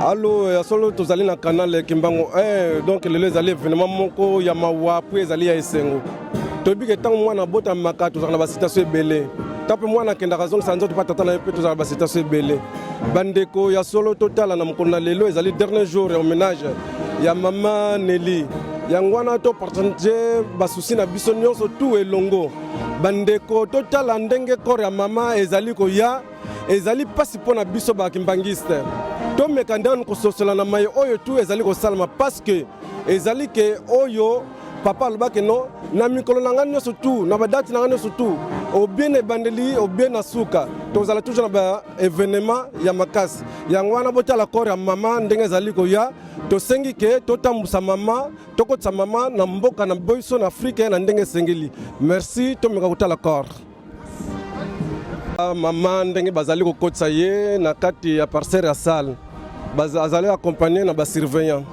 Allo ya solo tozali na canal Kimbangu 1 donc les allés événement moko ya mawa puis ezali ya esengo tobi ke tango mwana bota maka tozala na ba citation ebele tape mwana kenda raison sanzo topata na pe tozala ba citation ebele bandeko ya solo total na mkonda lelo ezali dernier jour ya hommage ya mama Nelly yangwana to partager ba souci na biso nyonso tout elongo bandeko total ndenge corps ya mama ezali ko ya ezali pasi pona biso ba kimbangiste to mekanda ko sosola na mai oyo tout ezali ko salama parce que ezali ke oyo papa lobake no na mikolo na ngani surtout na ba date na ngani surtout au bien ebandeli au bien na suka tozala toujours na ba événement ya makasi yangwana botala corps ya mama ndenge ezali ko ya to sengi ke to tambusa mama to kotsa mama na mboka na boyso na Afrique na ndenge sengeli merci to meka kotala corps mama ndenge bazali ko kotsa ye na kati ya parcelle ya salle bazali accompagné na ba surveillant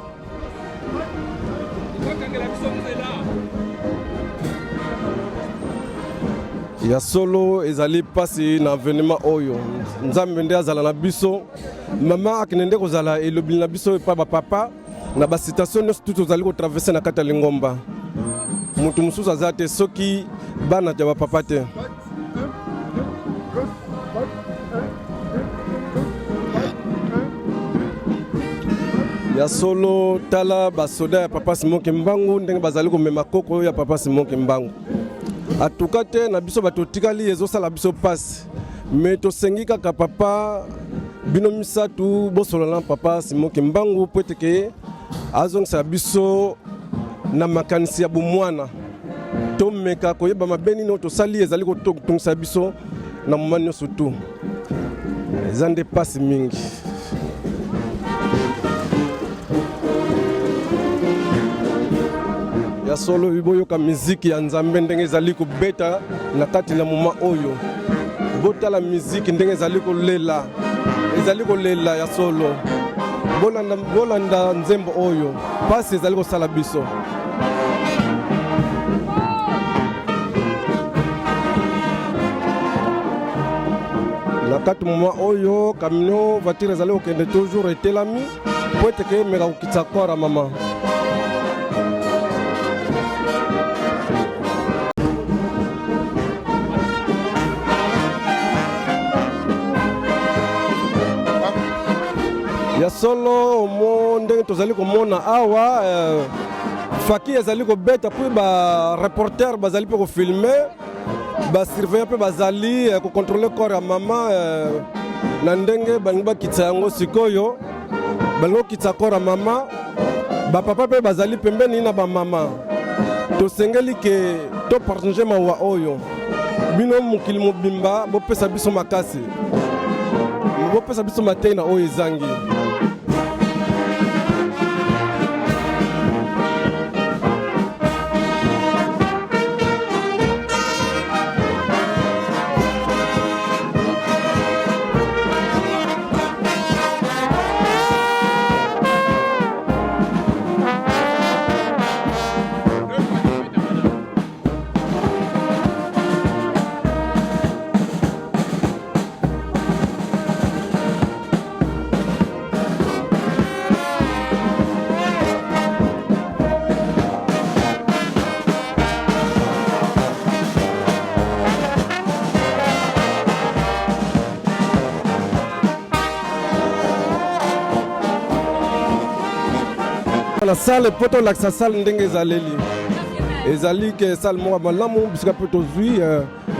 ya solo ezali pasi na événement oyo nzambe nde azala na biso mama akinende kozala elobili na biso pa ba papa na ba citation nyonso tout ozali ko traverser na kata lingomba mutu mususu azate soki bana ja ba papa te ya solo tala ba soda ya papa Simon Kimbangu ndenge bazali ko mema koko ya papa Simon Kimbangu atukate na biso bato tikali ezosala biso passe mais to sengi kaka papa bino misatu bosolola papa Simon Kimbangu poteke azongisa biso na makanisi ya bomwana to meka koyeba mabeni no to sali ezali ko tongisa biso na momano surtout ezande passe mingi ya solo biboyoka muziki ya nzambe ndenge ezali kubeta na kati na moma oyo botala muziki ndenge ezali kolela ya solo bolanda nzembo oyo pasi ezali kosala biso na kati moma oyo camion voiture ezali kokende toujours etelami po eteke meka kokitisa kora mama ya solo ndenge tozali komona awa faki ezali kobeta puis ba reporter bazali pe ko filmer ba surveillant pe bazali ko contrôler corps ya mama na ndenge bangi bakitsa yango sikoyo bango kitsa corps ya mama ba papa pe bazali pembeni na ba mama to sengeli ke to partager mawa oyo bino mukili mobimba bopesa biso makasi bopesa biso matei na oyo ezangi la salle poto laksa salle ndenge ezaleli ezali ke salle mo malamu bisika poto zui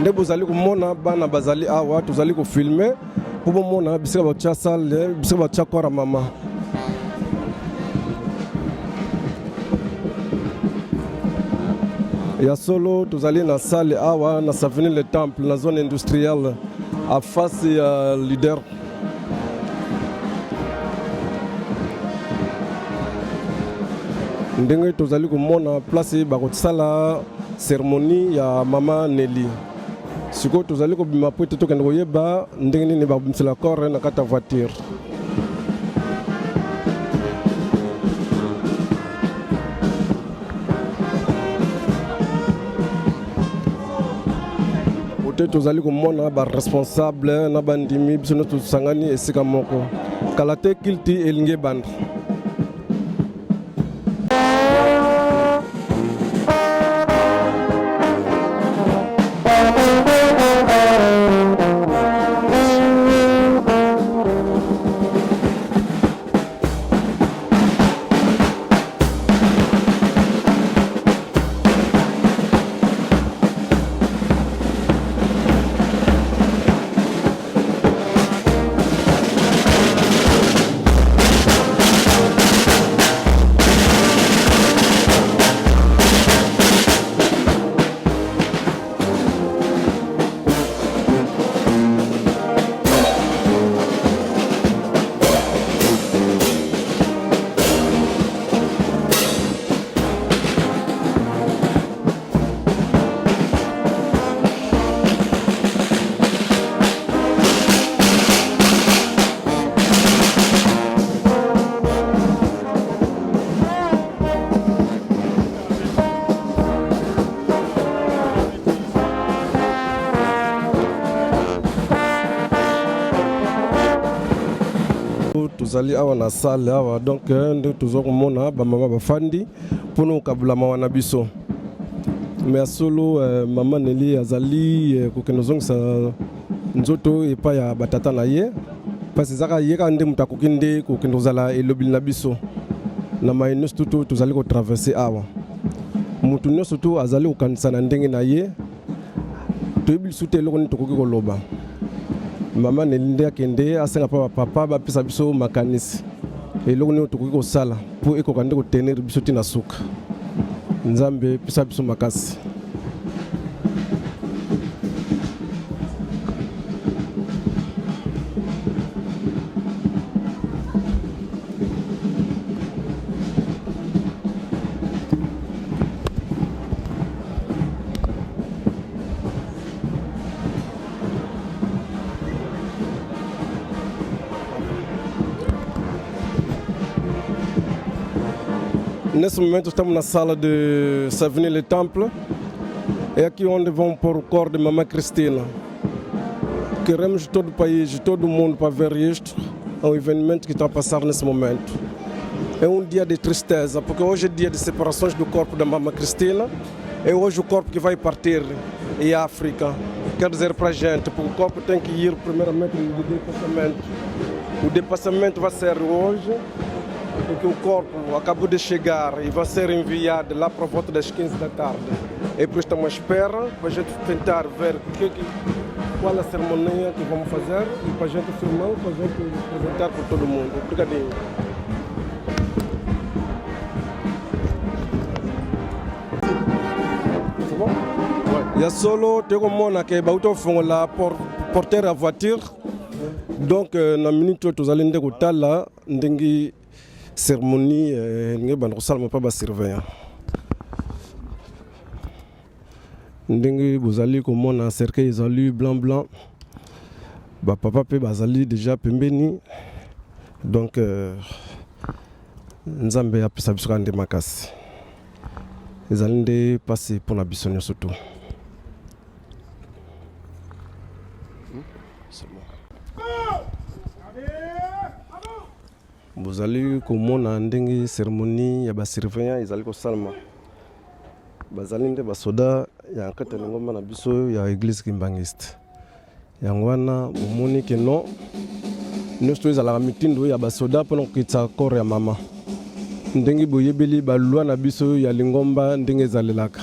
nde bozali komona bana bazali awa tozali ko filmer po bomona bisika bacha salle bisika bacha kora mama ya solo tozali na salle awa na Savigny le Temple na zone industrielle à face ya leader ndenge tozali komona place bakosala cérémonie ya mama Nelly siko tozali kobima po ete tokende koyeba ndenge nini bakobimisela corps na kati ya voiture côté tozali komona ba responsable na bandimi biso no tusangani esika moko kala te kilti elingi banda. Tozali awa na salle awa donc nde tozokomona bamama bafandi mpona okabulama wana biso me ya solo mama Nelly azali kokende ozongisa nzoto epai ya batata na ye mpasi ezaka ye kaka nde moto akoki nde kokende kozala elobeli na biso na mai nyonso tutu tozali kotraverse awa motu nyonso tu azali kokanisa na ndenge na ye toyebi lisu te eloko nini tokoki koloba. Mama Nelly nde akende asenga pa papa bapesa biso makanisi eloko nini tokoki kosala mpo ekoka nde kotenir biso tina suka nzambe pesa biso makasi. Nesse momento estamos na sala de Savenir Le Temple. É aqui onde vão pôr o corpo de Mamãe Cristina. Queremos de todo o país, de todo o mundo para ver isto. É um evento que está a passar nesse momento. É um dia de tristeza, porque hoje é dia de separações do corpo da Mamãe Cristina. É hoje o corpo que vai partir em África. Quer dizer para a gente, porque o corpo tem que ir primeiramente no despassamento. O despassamento vai ser hoje. Porque o corpo acabou de chegar e vai ser enviado lá para volta das 15 da tarde. E por isso estamos à espera para a gente tentar ver qual é a cerimônia que vamos fazer e para a gente filmar, para a gente apresentar para todo mundo. Obrigadinho. C'est bon? Ouais. Il y a solo, tu as que bauto font la porter à voiture. Donc, na minute tu allez ndeko tala ndengi cérémonie nge bando salma pa ba surveillant ndenge bozali komona cercueil ezali blanc ba papa pe bazali déjà pembeni donc nzambe apesa biso kande makasi ezali nde passé pour la biso nyonso surtout. Bozali komona ndenge cérémonie ya ba surveillant ezali kosalma bazali nde basoda ya nkata ngomba na biso ya église kimbangiste yango wana bomoni ke non nyonso ezalaka mitindo ya basoda mpona kokitisa corps ya mama ndenge boyebeli balwa na biso ya lingomba ndenge ezalelaka.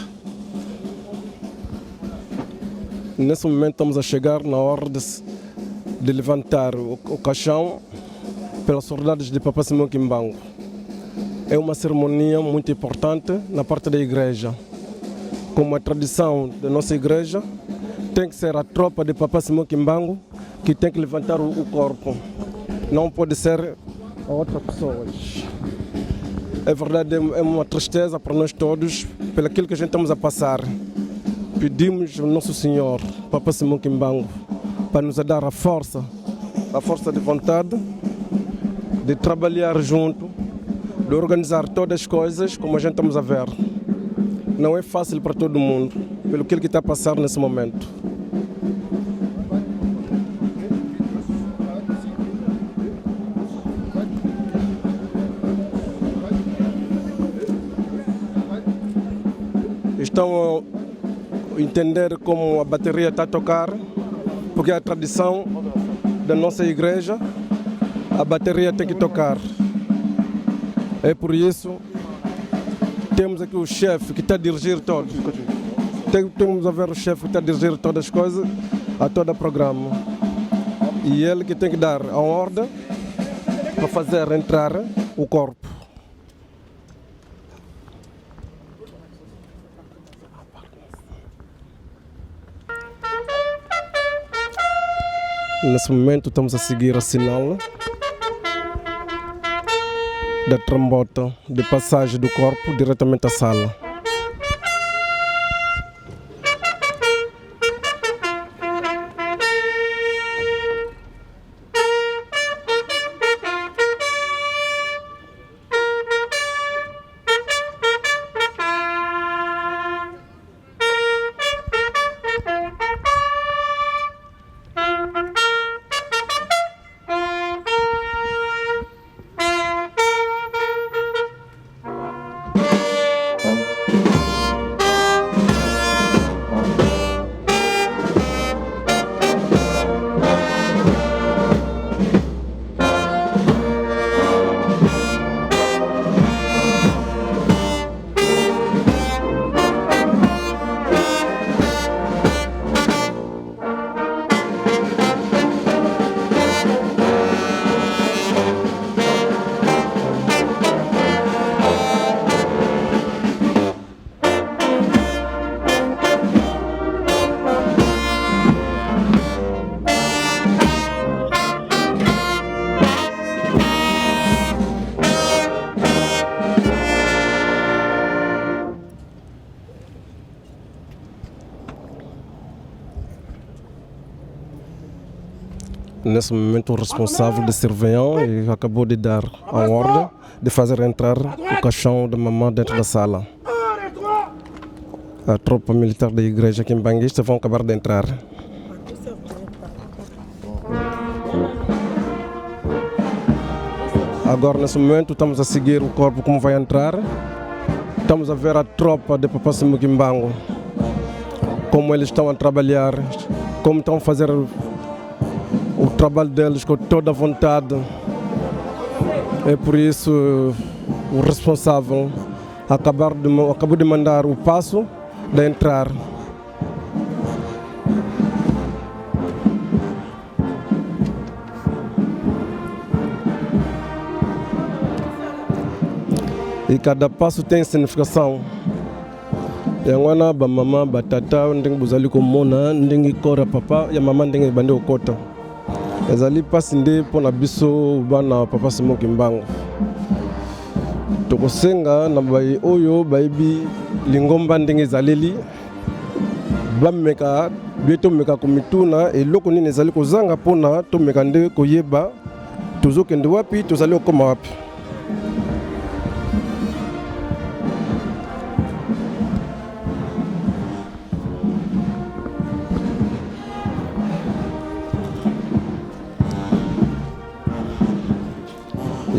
Nesse momento estamos a chegar na hora de levantar o caixão pelos soldados de Papa Simão Kimbangu. É uma cerimônia muito importante na parte da igreja. Como a tradição da nossa igreja, tem que ser a tropa de Papa Simão Kimbangu que tem que levantar o corpo. Não pode ser a outra pessoa. É verdade, é uma tristeza para nós todos, pelo aquilo que a gente estamos a passar. Pedimos ao Nosso Senhor, Papa Simão Kimbangu, para nos dar a força de vontade, de trabalhar junto, de organizar todas as coisas como a gente estamos a ver. Não é fácil para todo mundo, pelo que ele está a passar nesse momento. estão a entender como a bateria está a tocar, porque é a tradição da nossa igreja, a bateria tem que tocar. É por isso temos aqui o chefe que está a dirigir todos. Temos a ver o chefe que está a dirigir todas as coisas, a todo o programa. E ele que tem que dar a ordem para fazer entrar o corpo. Nesse momento estamos a seguir a sinal da trambota de passagem do corpo diretamente à sala. Nesse momento, o responsável de Cerveão acabou de dar a ordem de fazer entrar o caixão da mamã dentro da sala. A tropa militar da igreja aqui em Banguista vão acabar de entrar. Agora, nesse momento, estamos a seguir o corpo como vai entrar. Estamos a ver a tropa de Papá Simukimbango, como eles estão a trabalhar, como estão a fazer o trabalho deles com toda a vontade. É por isso o responsável acabou de mandar o passo de entrar. E cada passo tem significação. Yangwana ba mama ba tata ndenge bozali komona ndenge kora papa ya mama ndenge bande okota. Ezali pasi nde mpona biso bana Papa Simukimbangu. Tokosenga na bai oyo bayebi lingomba ndenge ezaleli bameka bieto meka komituna eloko nini ezali kozanga mpona tomeka nde koyeba tozokende wapi tozali okoma wapi.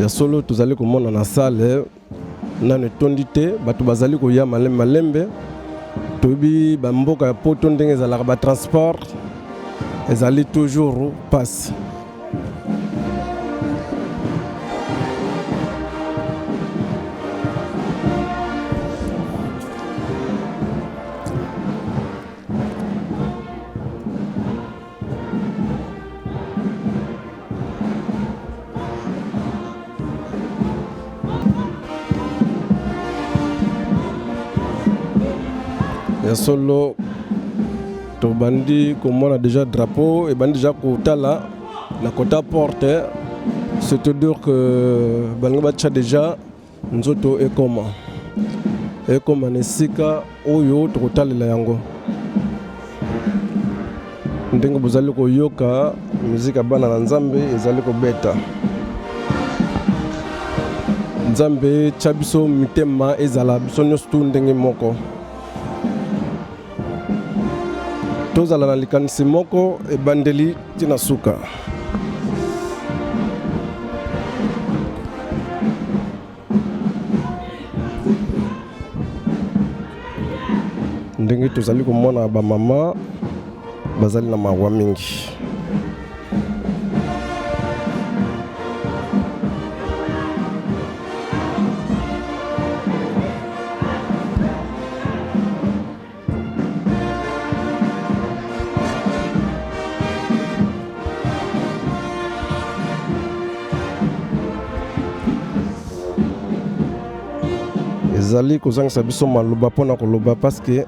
Ya solo tozali komona na salle nane tondi te bato bazali koya malembe toyebi bamboka ya poto ndenge ezalaka batransport ezali toujours passe. Ya solo to bandi komona déjà drapeau et bandi déjà kotala na kota porte, c'est-à-dire que banga bacha déjà nzoto ekoma nesika oyo tokotalela yango ndenge bozali koyoka muzika bana na Nzambe ezali kobeta. Nzambe chabiso mitema ezala biso nyonso tu ndenge moko. Tozala na likanisi moko ebandeli tina suka. ndenge tozali komona ba mama bazali na mawa mingi. Ezali kozangisa biso maloba mpona koloba paske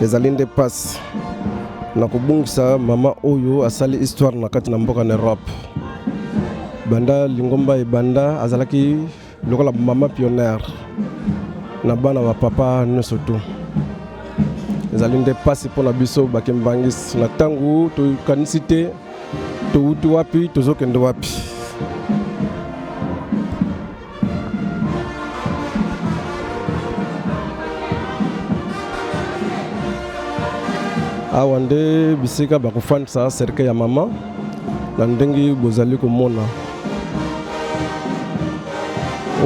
ezali nde pasi na kobungisa mama oyo asali histoire na kati na mboka na Europe. Banda lingomba ebanda azalaki lokola mama pionnière na bana ba papa nyonso tu. Ezali nde pasi mpona biso bakembangisi na ntango tokanisi te touti wapi tozokende wapi. Awa nde bisika bakofandisa serke ya mama na ndenge bozali komona.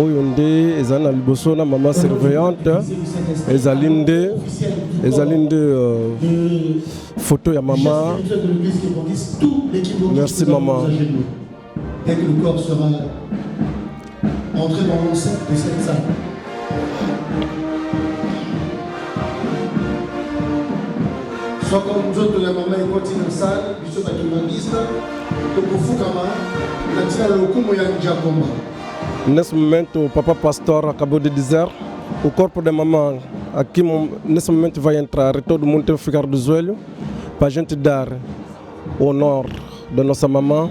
Oyo nde ezali na liboso na mama surveillante, ezali nde photo ya mama. Merci maman. Dès que le corps sera entré dans l'enceinte de cette salle. Soit comme nous autres, la maman est partie dans la salle, nous sommes à Kimangista, donc au Fukama, la tia le Kumo ya Njakomba. Nesse momento, o Papa Pastor acabou de dizer, o corpo da mamãe aqui nesse momento vai entrar e todo mundo tem que ficar do joelho para a gente dar o honor da nossa mamã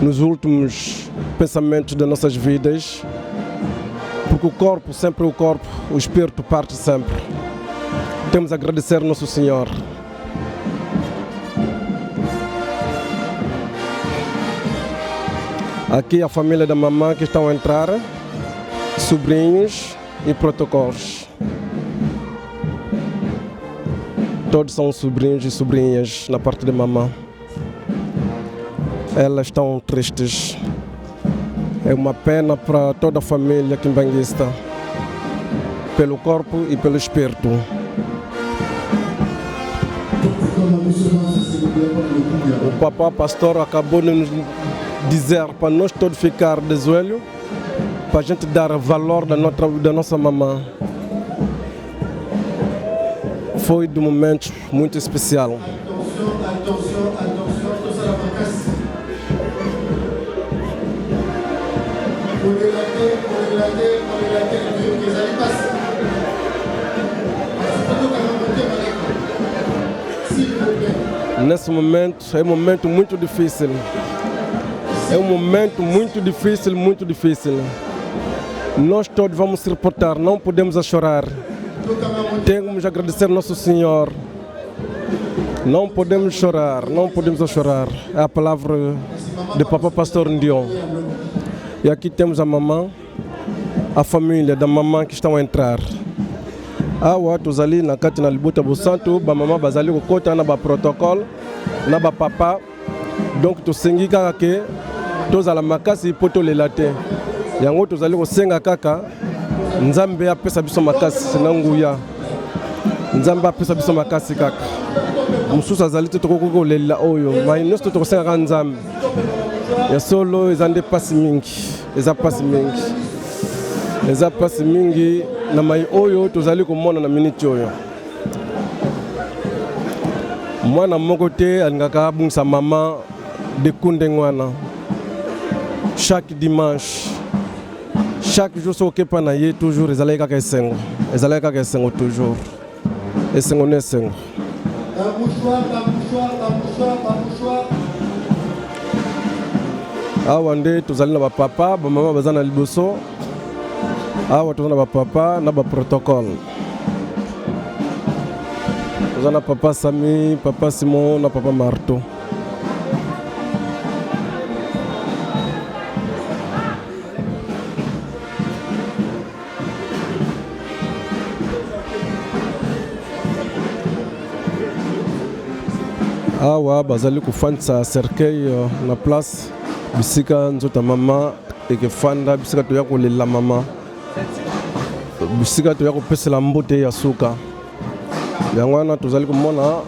nos últimos pensamentos das nossas vidas, porque o corpo, sempre o corpo, o espírito parte sempre. Temos a agradecer ao Nosso Senhor. Aqui a família da mamãe que estão a entrar, sobrinhos e protocolos. Todos são sobrinhos e sobrinhas na parte da mamãe. Elas estão tristes. É uma pena para toda a família quimbanguista, pelo corpo e pelo espírito. O Papa Pastor acabou de nos dizer para nós todos ficar de joelho, para a gente dar valor da nossa mamã. Foi um momento muito especial. Nesse momento é um momento muito difícil. É um momento muito difícil, muito difícil. Nós todos vamos se reportar, não podemos chorar. Temos que agradecer ao Nosso Senhor. Não podemos chorar, não podemos chorar. É a palavra de Papa Pastor Ndion. E aqui temos a mamãe, a família da mamãe que estão a entrar. Awa tozali na kati na libuta busantu ba mama bazali kokota na ba protocole na ba papa, donc tosengi kaka ke tozala makasi po tolela te. Yango tozali kosenga kaka Nzambe apesa biso makasi na nguya. Nzambe apesa biso makasi kaka. Mususu azali te tokokolela oyo mai nyonso tokosenga kaka Nzambe. Ya solo ezande pasi mingi, eza pasi mingi. Eza pasi mingi na mai oyo tozali komona na minute oyo. Mwana moko te alingaka abungisa mama de kunde ngwana. Chaque dimanche, chaque jour sokepa na ye toujours ezalaki kaka esengo. Ezalaki kaka esengo toujours. Esengo ne esengo. Awa nde tozali na ba papa, ba mama baza na liboso. Awa tozana ba papa na ba protocole. Tozana papa Sami, papa Simon na papa Marto. Awa bazali kufandisa cercueil na place bisika nzota mama ekefanda bisika toya kolela mama. Bisika toya kopesela mbote ya suka. yango wana tozali komona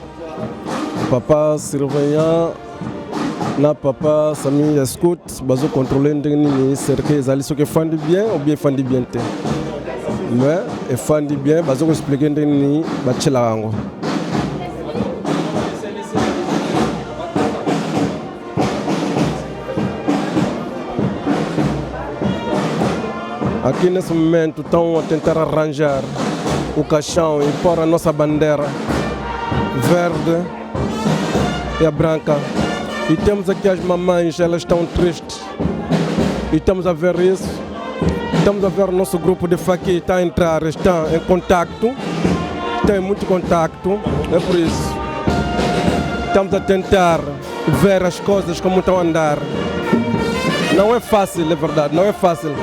papa surveillant na papa Sami Scout bazo contrôler ndenge nini cercle ezali soki efandi bien ou bien efandi bien te, mais efandi bien bazo ko expliquer ndenge nini batiela yango. Aqui nesse momento estão a tentar arranjar o caixão e pôr a nossa bandeira verde e a branca. E temos aqui as mamães, elas estão tristes. E estamos a ver isso. Estamos a ver o nosso grupo de faqui está a entrar, está em contacto. Tem muito contacto, é por isso. Estamos a tentar ver as coisas como estão a andar. Não é fácil, é verdade, não é fácil.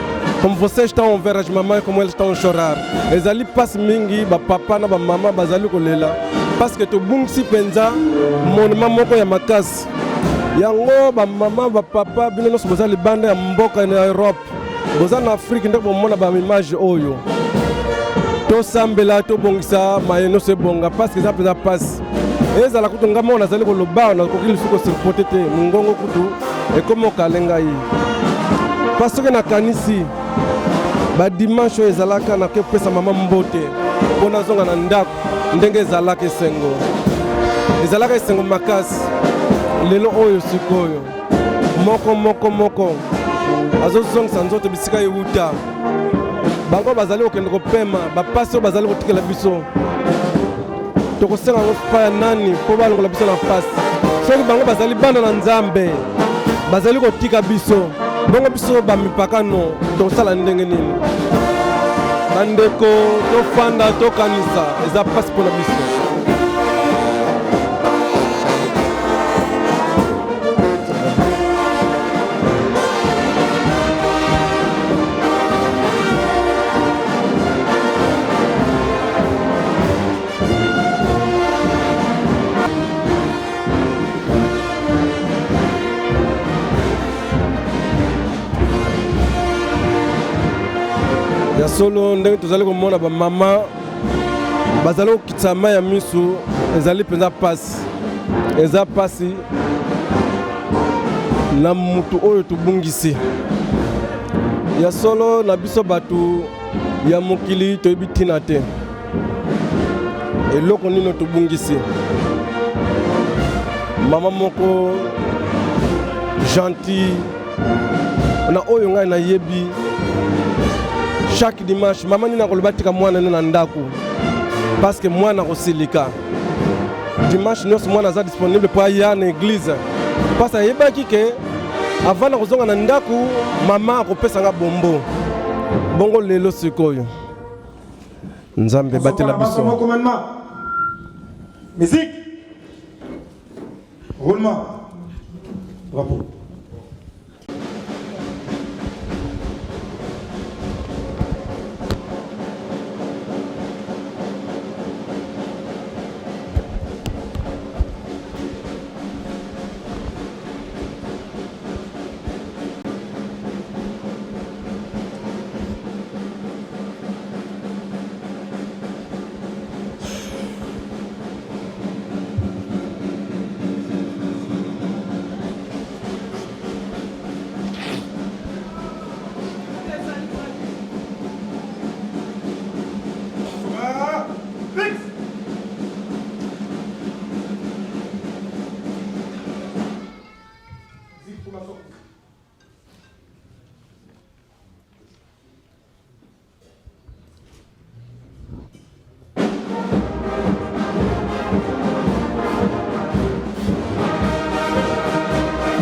Como vocês estão a ver as mamães como eles estão a chorar. Eles ali passam mingi, ba papa na ba mamã, bazali kolela. Parce que tu bung si penza, mon maman ko ya makasi. Yango ba mama ba papa bino noso bozali banda ya mboka na Europe. Boza na Afrique ndeko mona ba image oyo. To sambela to bongisa mayeno se bonga parce que ça peut passe. Ezala kutunga mona zali ko loba na ko kili suko surpoter te mungongo kutu e comme kalenga yi. Parce que na kanisi ba dimanche ezalaka na ke pesa mama mbote pona zonga na ndako ndenge ezalaka esengo. Ezalaka esengo makasi. Lelo oyo sikoyo moko azozongisa nzoto bisika euta bango bazali kokende kopema bapasi oyo bazali kotikela biso tokosenga ngo pa ya nani mpo balongola biso na pasi soki bango bazali bana na nzambe bazali kotika biso bongo biso bamipakano tokosala ndenge nini bandeko tofanda tokanisa eza pasi mpona biso. Ya solo ndenge tozali komona ba mama bazali kokitisa mai ya misu ezali penza pasi eza pasi na mutu oyo tubungisi ya solo na biso batu ya mokili toyebi ntina te eloko nino tubungisi mama moko gentil na oyo ngai nayebi. Chaque dimanche, maman n'a pas le mwana na ndaku parce que mwana kosilika. Dimanche nous mwana za disponible pour aller à l'église. Parce que yeba kike avant na kozonga na ndaku maman akopesa nga bombo. Bongo lelo sikoyo. Nzambe batela biso. Musique. Roulement. Drapeau.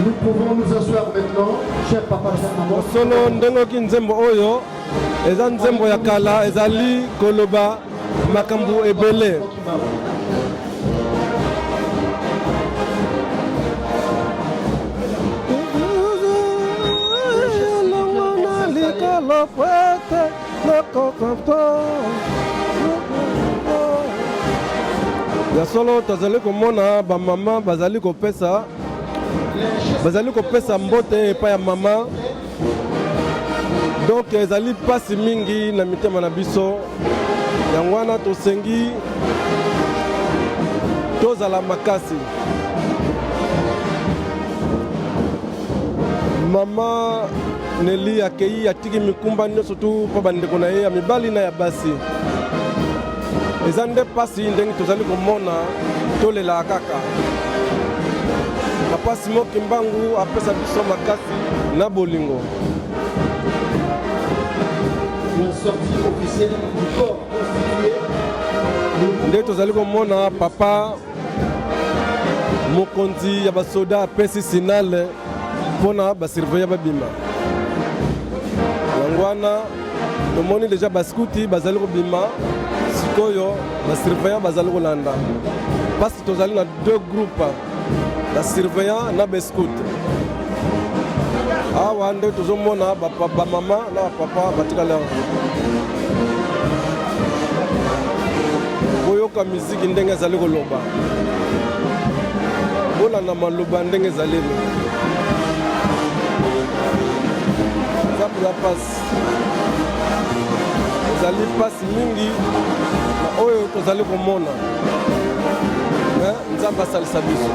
Nous pouvons nous asseoir maintenant, cher papa, cher maman. Solo ndengo ki nzembo oyo eza nzembo ya kala ezali koloba makambo ebele. Ya solo tozali komona ba mama bazali kopesa mbote epai ya mama. Donc ezali pasi mingi na mitema na biso yango wana tosengi tozala makasi. Mama Nelly akei atiki mikumba nyonso tu mpo bandeko na ye ya mibali na ya basi. Eza nde pasi ndenge tozali komona tolela kaka. Papa Simon Kimbangu apesa biso makasi na bolingo. La sortie officielle du corps constitué. Nde tozali komona papa mokonzi ya basoda apesi sinale mpona basurveiller babima. Yango wana tomoni deja baskuti bazali kobima, sikoyo basurveillant bazali kolanda. Pasi tozali na deux groupes, basurveillant na baskuti. Awa nde tozomona bamama na bapapa batikala boyoka miziki ndenge ezali koloba, bolanda maloba ndenge ezaleli. Zapu ya pasi ezali pasi mingi na oyo tozali komona, Nzambe asalisa biso.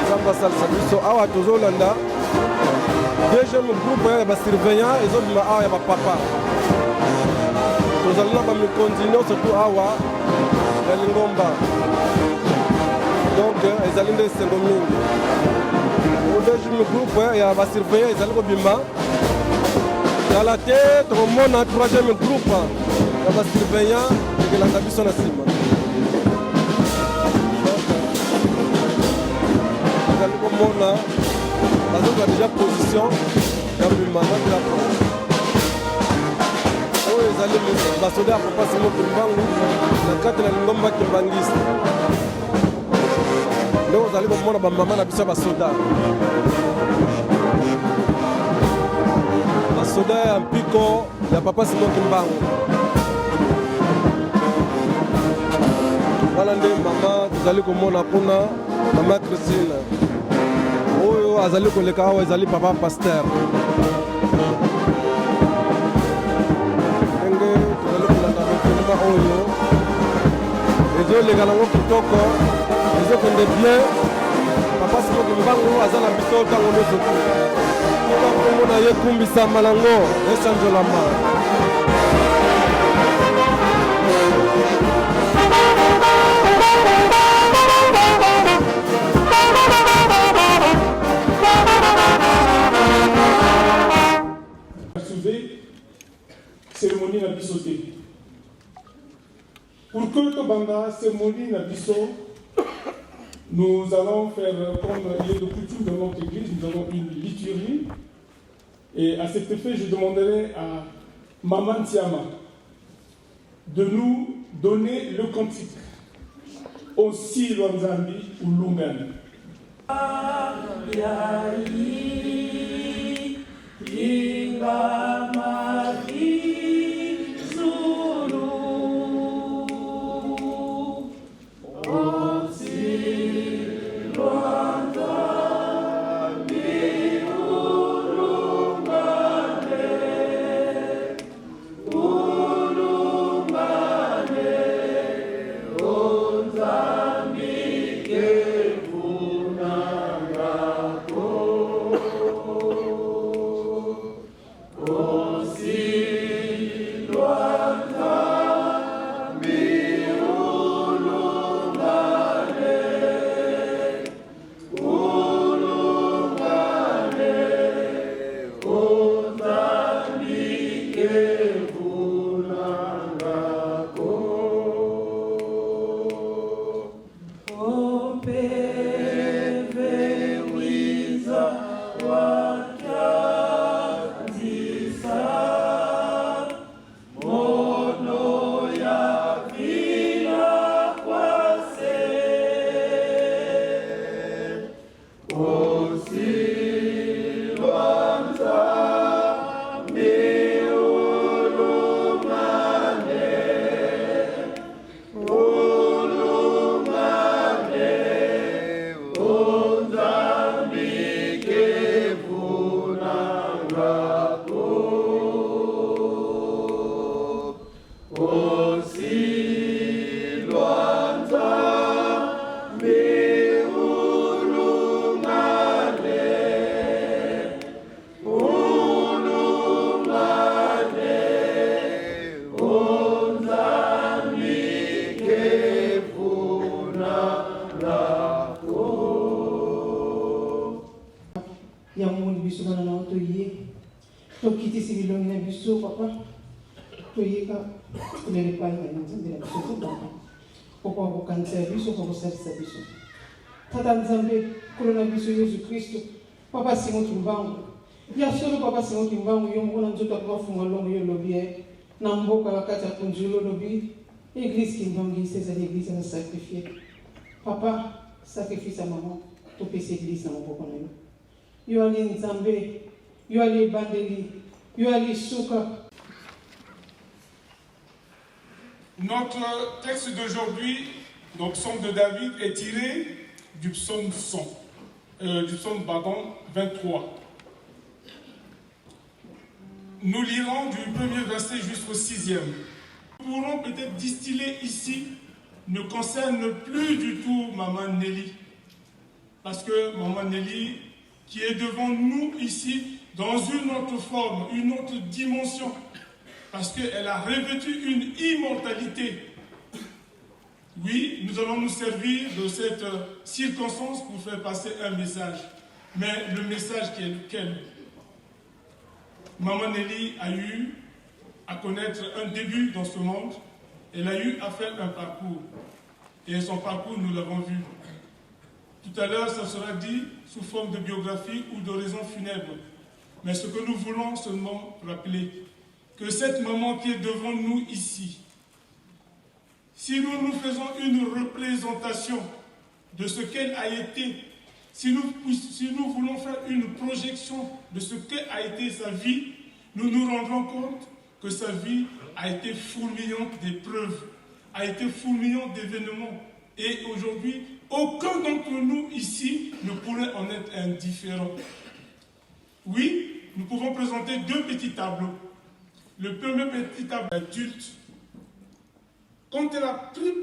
Nzambe asalisa biso. Awa tozolanda deuxième groupe ya basurveillant ezobima awa ya bapapa. Tozali na bamikonzi nyonso tu awa ya Lingomba, donc ezali nde esengo mingi. Deuxième groupe ya basurveillant ezali kobima. Tala te tokomona troisième groupe ya basurveillant ekelanda biso na nsima. Ezali komona bazozwa deja position ya bima na drapeau. Oyo ezali basoda ya Papa Simon Kimbangu na kati na Lingomba Kimbangiste. Nde ozali komona bamama na biso ya basoda. Basoda ya mpiko ya Papa Simon Kimbangu. Wana nde mama tozali komona kuna mama Christine. Oyo azali koleka awa ezali papa Pasteur. Ndenge tozali kolanda mekelema oyo ezoleka nango kitoko, ezokende bien. Papa Simon Kimbangu aza na biso ntango nyonso tu. Toka komona ye kumbisama nango esanjolama. Cérémonie na biso te. Pour que Tobanda cérémonie na biso, nous allons faire comme il est de coutume dans notre église, nous avons une liturgie. Et à cet effet, je demanderai à Maman Tiama de nous donner le cantique aussi Lwanzambi ou Lungan. Oh ya moni biso bana na toye tokiti similongi na biso papa toyeka kulele pai na nzambe na biso papa papa kokanisa biso kosalisa biso tata nzambe kolona biso Yesu Kristo papa singo kimbangu ya solo papa singo kimbangu yo mona nzoto akafunga longo yo lobie na mboka wakati ya kunjulo lobi église kimbangu c'est l'église à sacrifier papa sacrifice à maman to pese église na mboka na yo yo ali nzambe yo ali bandeli yo ali suka. Notre texte d'aujourd'hui, donc psaume de David, est tiré du psaume 23. Nous lirons du premier verset jusqu'au 6e. Nous pourrons peut-être distiller ici ne concerne plus du tout Maman Nelly. Parce que Maman Nelly, qui est devant nous ici, dans une autre forme, une autre dimension, parce qu'elle a revêtu une immortalité. Oui, nous allons nous servir de cette circonstance pour faire passer un message. Mais le message qui est lequel? Maman Nelly a eu à connaître un début dans ce monde. Elle a eu à faire un parcours. Et son parcours, nous l'avons vu. Tout à l'heure, ça sera dit sous forme de biographie ou d'oraison funèbre. Mais ce que nous voulons seulement rappeler, que cette maman qui est devant nous ici, si nous faisons une représentation de ce qu'elle a été, si nous voulons faire une projection de ce qu'a été sa vie, nous nous rendrons compte que sa vie a été fourmillante d'épreuves, a été fourmillante d'événements. Et aujourd'hui, aucun d'entre nous ici ne pourrait en être indifférent. Oui, nous pouvons présenter deux petits tableaux. Le premier petit tableau adulte, quand elle a pris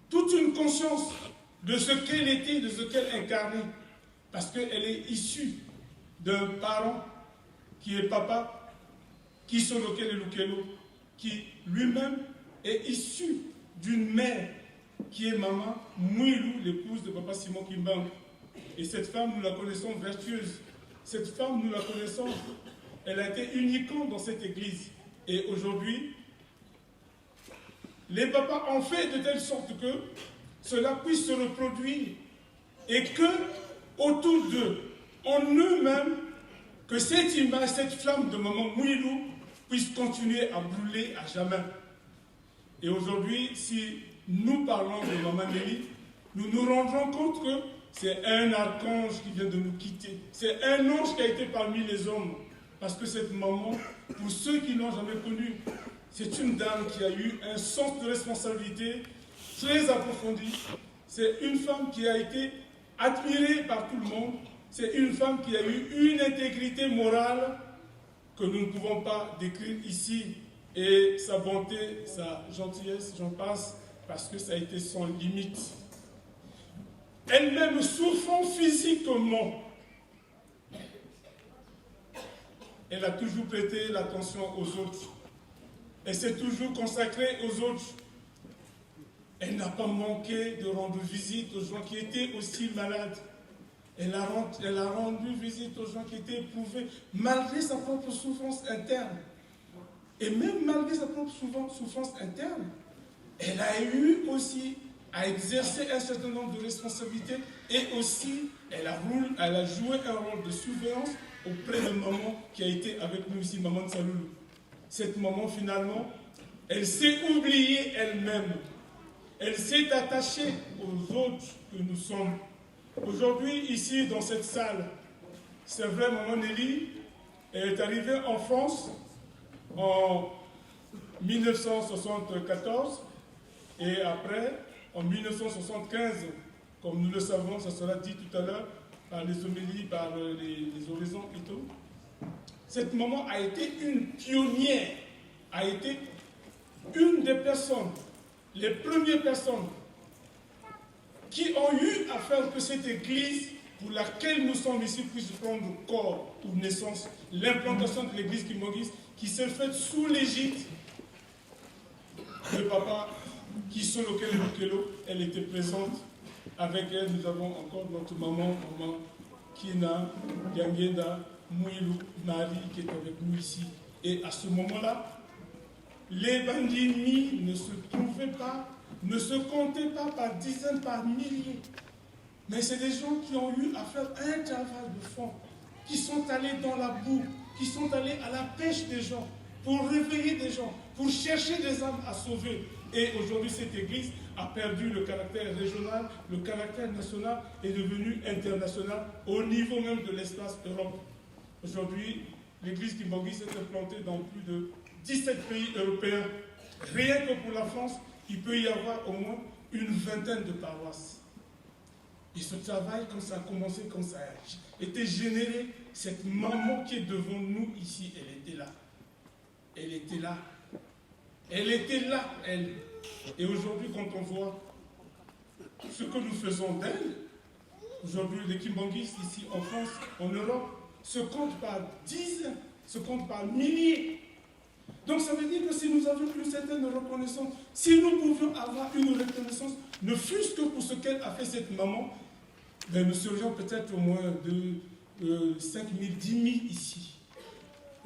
toute une conscience de ce qu'elle était, de ce qu'elle incarnait, parce qu'elle est issue d'un parent qui est papa, qui sont Lokele Lukelo, qui lui-même est issu d'une mère qui est maman Mouilou, l'épouse de papa Simon Kimbang. Et cette femme, nous la connaissons vertueuse. Cette femme, nous la connaissons, elle a été une icône dans cette église. Et aujourd'hui, les papas ont fait de telle sorte que cela puisse se reproduire et que, autour d'eux, en eux-mêmes, que cette image, cette flamme de maman Mouilou puisse continuer à brûler à jamais. Et aujourd'hui, si nous parlons de maman Nelly, nous nous rendrons compte que c'est un archange qui vient de nous quitter. C'est un ange qui a été parmi les hommes. Parce que cette maman, pour ceux qui ne l'ont jamais connue, c'est une dame qui a eu un sens de responsabilité très approfondi. C'est une femme qui a été admirée par tout le monde. C'est une femme qui a eu une intégrité morale que nous ne pouvons pas décrire ici. Et sa bonté, sa gentillesse, j'en passe, parce que ça a été sans limite. Elle-même souffrant physiquement, elle a toujours prêté l'attention aux autres. Elle s'est toujours consacrée aux autres. Elle n'a pas manqué de rendre visite aux gens qui étaient aussi malades. Elle a rendu visite aux gens qui étaient éprouvés, malgré sa propre souffrance interne. Et même malgré sa propre souffrance interne, elle a eu aussi à exercer un certain nombre de responsabilités et aussi elle a joué un rôle de surveillance auprès de maman qui a été avec nous ici, maman de Saloulou. Cette maman, finalement, elle s'est oubliée elle-même. Elle s'est attachée aux autres que nous sommes. Aujourd'hui, ici, dans cette salle, c'est vrai, maman Nelly, elle est arrivée en France en 1974 et après, en 1975, comme nous le savons, ça sera dit tout à l'heure, par les homélies, par les oraisons et tout. Cette maman a été une pionnière, a été une des personnes, les premières personnes qui ont eu à faire que cette église pour laquelle nous sommes ici puisse prendre corps ou naissance. L'implantation de l'église Kimogis qui s'est faite sous l'égide de papa qui sont Lokele, elle était présente. Avec elle, nous avons encore notre maman Kina, Yangenda, Mouilou, Marie qui est avec nous ici. Et à ce moment-là, les bandits ne se trouvaient pas, ne se comptaient pas par dizaines, par milliers. Mais c'est des gens qui ont eu à faire un travail de fond, qui sont allés dans la boue, qui sont allés à la pêche des gens, pour réveiller des gens, pour chercher des âmes à sauver. Et aujourd'hui, cette église a perdu le caractère régional, le caractère national est devenu international au niveau même de l'espace Europe. Aujourd'hui, l'église Kimbangui s'est implantée dans plus de 17 pays européens. Rien que pour la France, il peut y avoir au moins une vingtaine de paroisses. Et ce travail, quand ça a commencé, quand ça a été généré, cette maman qui est devant nous ici, elle était là. Elle était là. Elle était là, elle. Et aujourd'hui, quand on voit ce que nous faisons d'elle, aujourd'hui, les Kimbanguistes ici en France, en Europe, se comptent par dizaines, se comptent par milliers. Donc ça veut dire que si nous avions une certaine reconnaissance, si nous pouvions avoir une reconnaissance, ne fût-ce que pour ce qu'elle a fait cette maman, ben nous serions peut-être au moins de 5 000, 10 000 ici.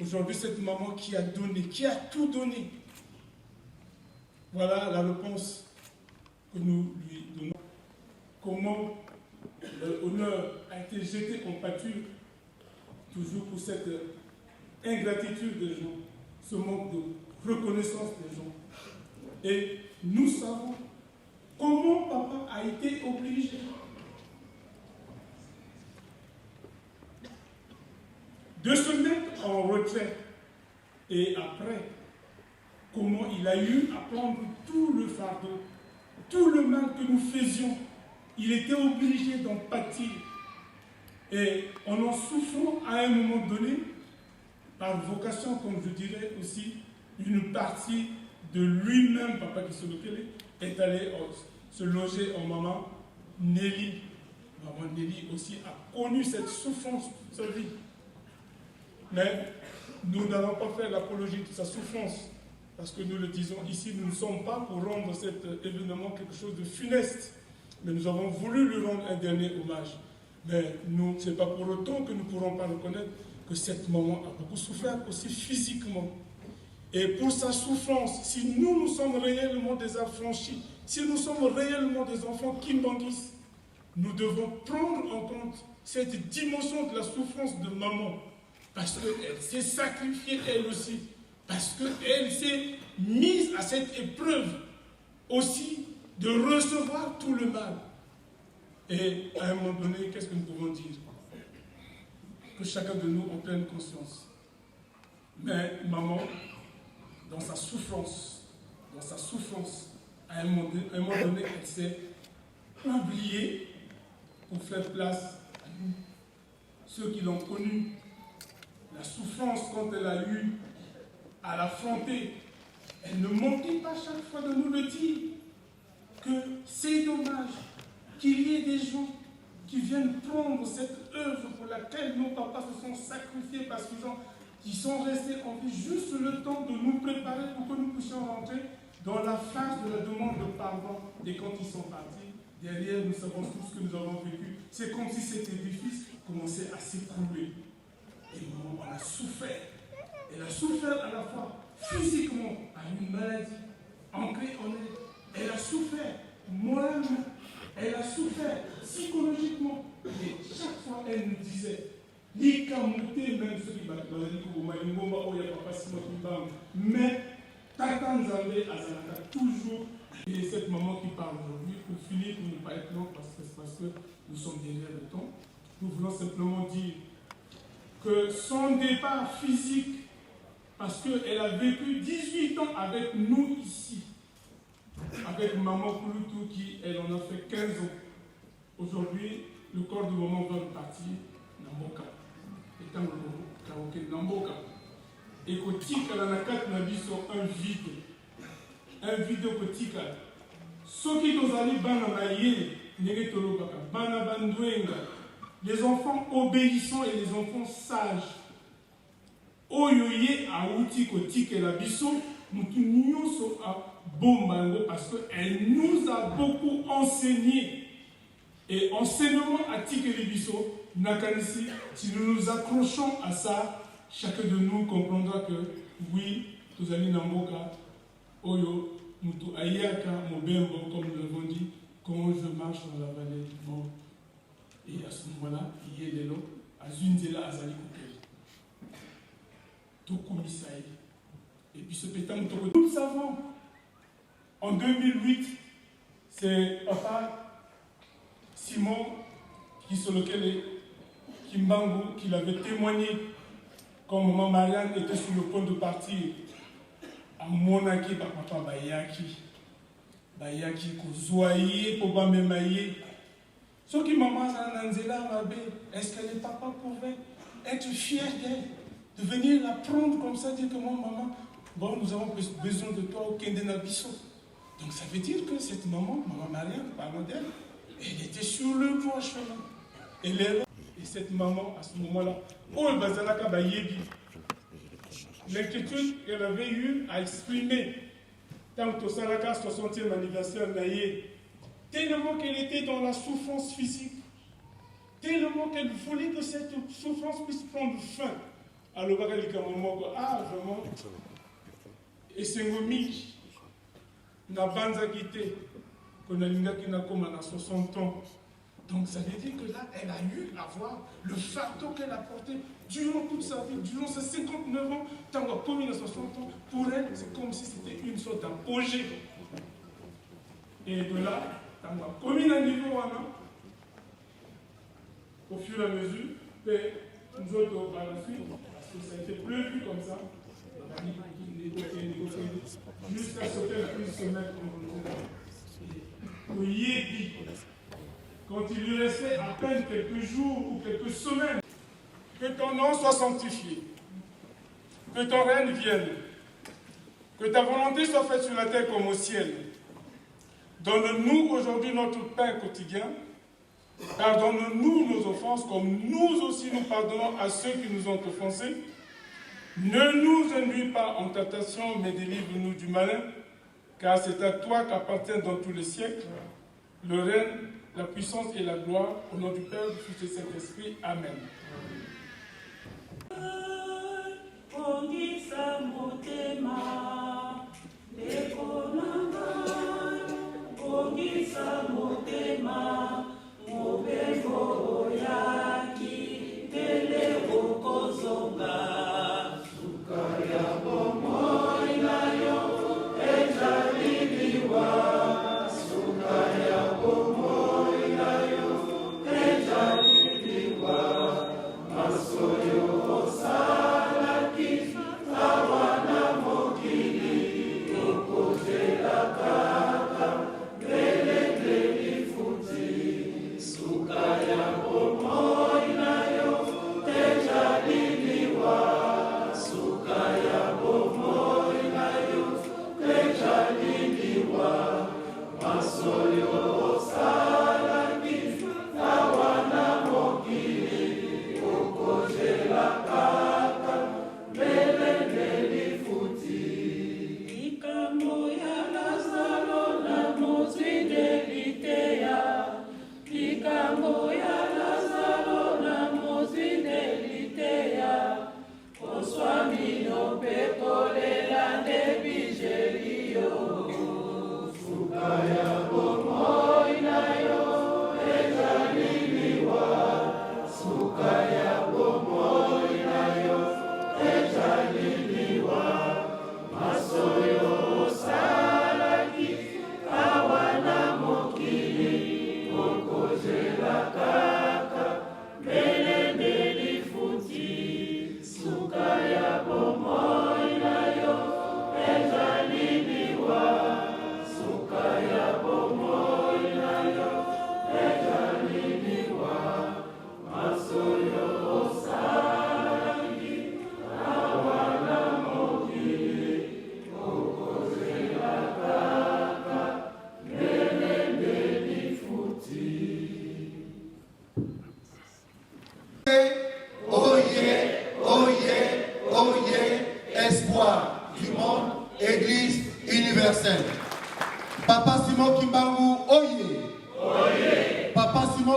Aujourd'hui, cette maman qui a donné, qui a tout donné, voilà la réponse que nous lui donnons. Comment l'honneur a été jeté en pâture, toujours pour cette ingratitude des gens, ce manque de reconnaissance des gens. Et nous savons comment papa a été obligé de se mettre en retrait. Et après, comment il a eu à prendre tout le fardeau, tout le mal que nous faisions. Il était obligé d'en pâtir. Et en souffrant à un moment donné, par vocation, comme je dirais aussi, une partie de lui-même, papa Kisolokele, est allé se loger en maman Nelly. Maman Nelly aussi a connu cette souffrance toute sa vie. Mais nous n'allons pas faire l'apologie de sa souffrance, parce que nous le disons ici, nous ne sommes pas pour rendre cet événement quelque chose de funeste, mais nous avons voulu lui rendre un dernier hommage. Mais nous, ce n'est pas pour autant que nous ne pourrons pas reconnaître que cette maman a beaucoup souffert aussi physiquement. Et pour sa souffrance, si nous sommes réellement des affranchis, si nous sommes réellement des enfants Kimbangis, nous devons prendre en compte cette dimension de la souffrance de maman, parce qu'elle s'est sacrifiée elle aussi, parce qu'elle s'est mise à cette épreuve aussi de recevoir tout le mal. Et à un moment donné, qu'est-ce que nous pouvons dire? Que chacun de nous en prenne conscience. Mais maman, dans sa souffrance, à un moment donné, elle s'est oubliée pour faire place à nous. Ceux qui l'ont connue, la souffrance quand elle a eu à l'affronter, elle ne manquait pas chaque fois de nous le dire, que c'est dommage qu'il y ait des gens qui viennent prendre cette œuvre pour laquelle nos papas se sont sacrifiés parce qu'ils sont restés en vie juste le temps de nous préparer pour que nous puissions rentrer dans la phase de la demande de pardon. Et quand ils sont partis, derrière, nous savons tout ce que nous avons vécu. C'est comme si cet édifice commençait à s'écrouler. Et maman, elle a souffert. Elle a souffert à la fois physiquement par une maladie ancrée en elle. Elle a souffert moralement. Elle a souffert psychologiquement. Et chaque fois, elle nous disait, mais Tata Nzambe Azalaka toujours. Et cette maman qui parle aujourd'hui, pour finir, pour ne pas être long, parce que nous sommes derrière le temps, nous voulons simplement dire que son départ physique, parce qu'elle a vécu 18 ans avec nous ici, avec maman Kouloutou qui, elle en a fait 15 ans. Aujourd'hui, le corps de maman va partir Namboka. Et tant que Namboka. Et que Tika la nakat na biso un vide. Un vide que Tika. Ceux qui nous allaient bana naïe, negetolobaka, bana bandwenga. Les enfants obéissants et les enfants sages. Oyoye a outi ko Tika la biso, mutu nyonso a bombango parce qu'elle nous a beaucoup enseigné. Et enseignement à Tikelibiso, Nakanisi, si nous nous accrochons à ça, chacun de nous comprendra que oui, Tozali Namboka, Oyo, Mutu Ayaka, Mobembo, comme nous l'avons dit, quand je marche dans la vallée du mort. Et à ce moment-là, il y a des lots, à Zunzela, Azali Koukeli. Toko Misaï. Et puis ce pétard, nous le savons. En 2008, c'est papa Simon, sur lequel Kimbangu, qui l'avait témoigné quand maman Marianne était sur le point de partir à Monaki, papa Bayaki. Bayaki, Kozouaïe, Poba Memaye. Ce qui maman Zananzela Mabé, est-ce que les papas pouvaient être fiers d'elle, de venir la prendre comme ça, dire que moi, maman, bon, nous avons besoin de toi au Kendena Bisso. Donc ça veut dire que cette maman, maman Marianne, parlant d'elle, elle était sur le bon chemin. Et cette maman, à ce moment-là, l'inquiétude qu'elle avait eue à exprimer tant au Salaka 60e anniversaire Naïe, tellement qu'elle était dans la souffrance physique, tellement qu'elle voulait que cette souffrance puisse prendre fin. Alors, vraiment, et c'est Ngomi, n'a pas quitté, qu'on a à 60 ans. Donc ça veut dire que là, elle a eu à voir le fardeau qu'elle a porté durant toute sa vie, durant ses 59 ans, tant qu'elle a commis à 60 ans. Pour elle, c'est comme si c'était une sorte d'apogée. Et de là, tant qu'elle a commis à niveau au fur et à mesure, nous autres, par la suite, parce que ça a été prévu comme ça, on a négocié, jusqu'à ce qu'elle puisse se mettre en Yébi. Quand il lui restait à peine quelques jours ou quelques semaines, que ton nom soit sanctifié, que ton règne vienne, que ta volonté soit faite sur la terre comme au ciel. Donne-nous aujourd'hui notre pain quotidien. Pardonne-nous nos offenses comme nous aussi nous pardonnons à ceux qui nous ont offensés. Ne nous induis pas en tentation, mais délivre-nous du malin, car c'est à toi qu'appartiennent dans tous les siècles le règne, la puissance et la gloire, au nom du Père, du Fils et du Saint-Esprit. Amen. Okozela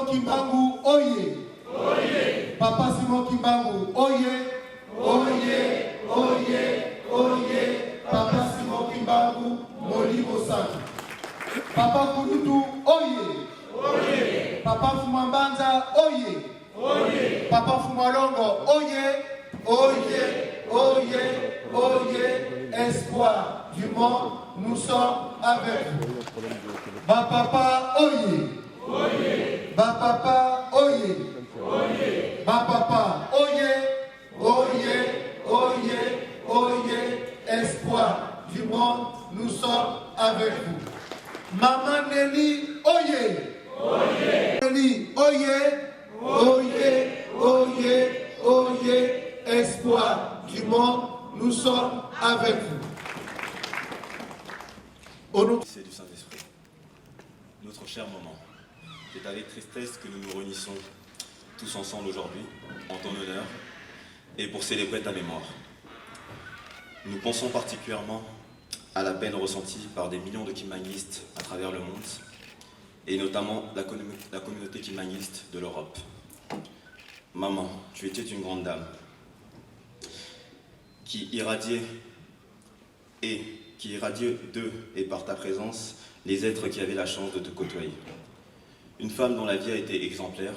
Kimbangu, oye. Papa Simon Kimbangu, oye. Oye. Papa Simon Kimbangu, Molimo San. Papa Kudutu, oye. Papa Fumambanza, oye. Papa Fumalongo, oye. Espoir du monde, nous sommes avec vous. Papa, oye. Papa, oye. Papa, oye. Espoir du monde, nous sommes avec vous. Maman Nelly, oye. Nelly, oye. Espoir du monde, nous sommes avec vous. C'est du Saint-Esprit. Notre cher maman, c'est avec tristesse que nous nous réunissons tous ensemble aujourd'hui, en ton honneur, et pour célébrer ta mémoire. Nous pensons particulièrement à la peine ressentie par des millions de kimbanguistes à travers le monde, et notamment la communauté kimbanguiste de l'Europe. Maman, tu étais une grande dame qui irradiait d'eux et par ta présence les êtres qui avaient la chance de te côtoyer. Une femme dont la vie a été exemplaire.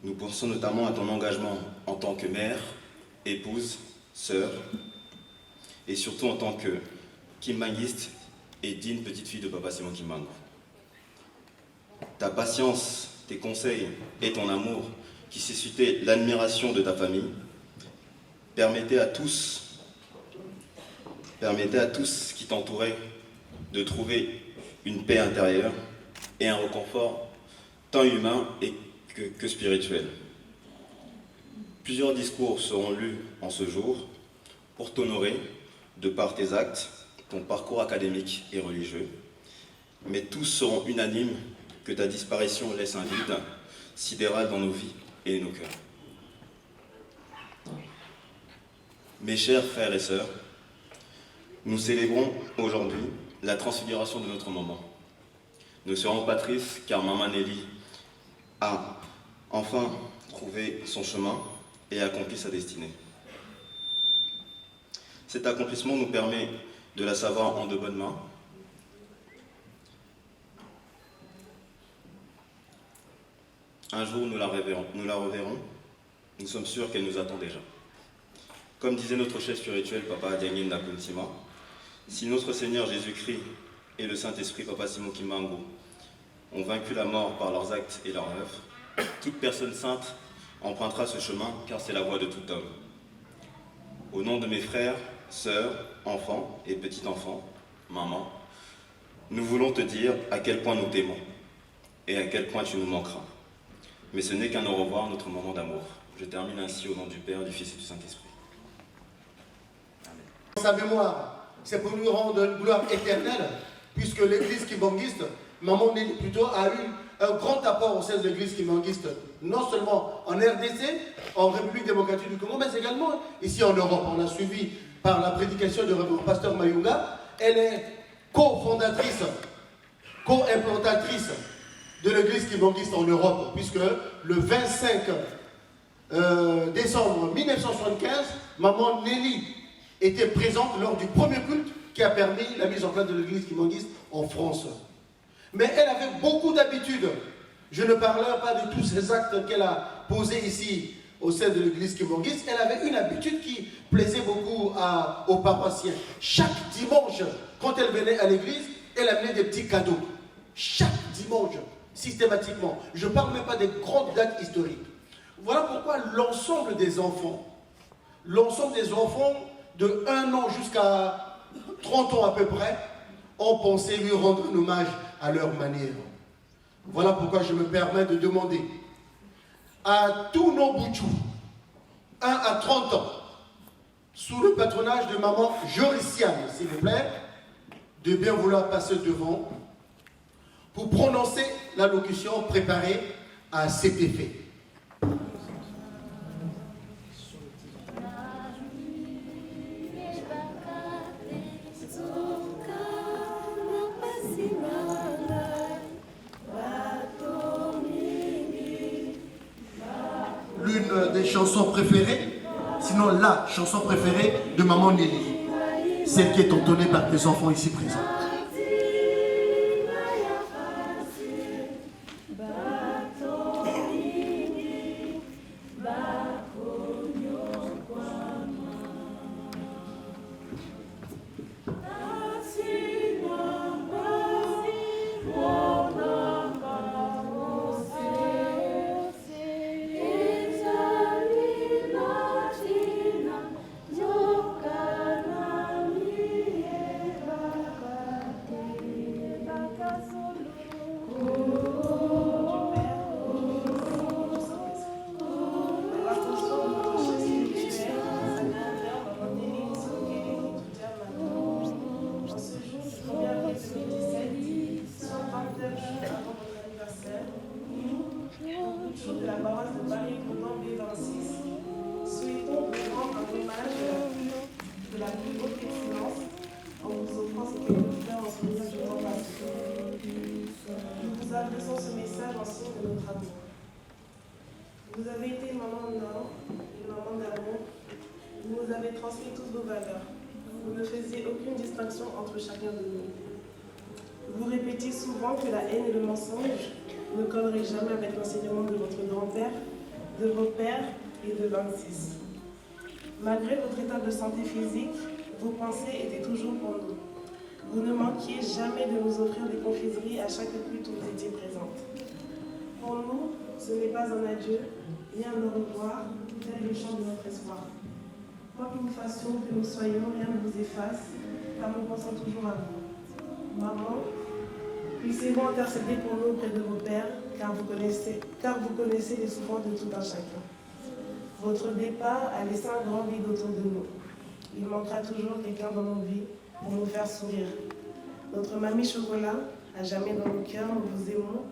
Nous pensons notamment à ton engagement en tant que mère, épouse, sœur, et surtout en tant que kimbanguiste et digne petite fille de Papa Simon Kimbangu. Ta patience, tes conseils et ton amour qui suscitaient l'admiration de ta famille permettaient à tous qui t'entouraient de trouver une paix intérieure et un réconfort tant humain que spirituel. Plusieurs discours seront lus en ce jour pour t'honorer de par tes actes, ton parcours académique et religieux, mais tous seront unanimes que ta disparition laisse un vide sidéral dans nos vies et nos cœurs. Mes chers frères et sœurs, nous célébrons aujourd'hui la transfiguration de notre maman. Ne serons pas tristes car Maman Nelly a enfin trouvé son chemin et accompli sa destinée. Cet accomplissement nous permet de la savoir en de bonnes mains. Un jour, nous la reverrons. Nous sommes sûrs qu'elle nous attend déjà. Comme disait notre chef spirituel, Papa Adiangé Nakunsima, si notre Seigneur Jésus-Christ et le Saint-Esprit, Papa Simon Kimbangu, ont vaincu la mort par leurs actes et leurs œuvres, toute personne sainte empruntera ce chemin, car c'est la voie de tout homme. Au nom de mes frères, sœurs, enfants et petits-enfants, maman, nous voulons te dire à quel point nous t'aimons et à quel point tu nous manqueras. Mais ce n'est qu'un au revoir, notre moment d'amour. Je termine ainsi au nom du Père, du Fils et du Saint-Esprit. Sa mémoire, c'est pour lui rendre une gloire éternelle, puisque l'église kimbanguiste, Maman Nelly plutôt, a eu un grand apport au sein de l'église kimbanguiste, non seulement en RDC, en République démocratique du Congo, mais également ici en Europe. On a suivi par la prédication du pasteur Mayunga. Elle est co-fondatrice, co-implantatrice de l'église kimbanguiste en Europe, puisque le 25 décembre 1975, Maman Nelly était présente lors du premier culte qui a permis la mise en place de l'église kimbanguiste en France. Mais elle avait beaucoup d'habitudes. Je ne parlerai pas de tous ces actes qu'elle a posés ici au sein de l'église kimbanguiste. Elle avait une habitude qui plaisait beaucoup aux paroissiens. Chaque dimanche, quand elle venait à l'église, elle amenait des petits cadeaux. Chaque dimanche, systématiquement. Je ne parle même pas des grandes dates historiques. Voilà pourquoi l'ensemble des enfants de 1 an jusqu'à 30 ans à peu près, ont pensé lui rendre un hommage à leur manière. Voilà pourquoi je me permets de demander à tous nos boutchous, 1 à 30 ans, sous le patronage de Maman Joriciane, s'il vous plaît, de bien vouloir passer devant pour prononcer l'allocution préparée à cet effet. Thank you. l'une des chansons préférées, sinon la chanson préférée de Maman Nelly, celle qui est entonnée par les enfants ici présents. de la paroisse de Paris Coudon B26, souhaitons vous rendre un hommage de la plus haute excellence en vous offrant ce quelques fleurs en souvenir du temps passé. Nous vous adressons ce message en signe de notre amour. Vous avez été une maman d'or, une maman d'amour. Vous nous avez transmis toutes vos valeurs. Vous ne faisiez aucune distinction entre chacun de nous. Vous répétez souvent que la haine et le mensonge ne colleraient jamais avec l'enseignement de votre grand-père, de vos pères et de 26. Malgré votre état de santé physique, vos pensées étaient toujours pour nous. Vous ne manquiez jamais de nous offrir des confiseries à chaque culte où vous étiez présente. Pour nous, ce n'est pas un adieu, ni un au revoir, tel le chant de notre espoir. Quoi que nous fassions, que nous soyons, rien ne vous efface, car nous pensons toujours à vous. Maman, puissiez-vous intercéder pour nous auprès de vos pères, car vous connaissez les souffrances de tout un chacun. Votre départ a laissé un grand vide autour de nous. Il manquera toujours quelqu'un dans nos vies pour nous faire sourire. Notre mamie Chocolat, à jamais dans nos cœurs, nous vous aimons.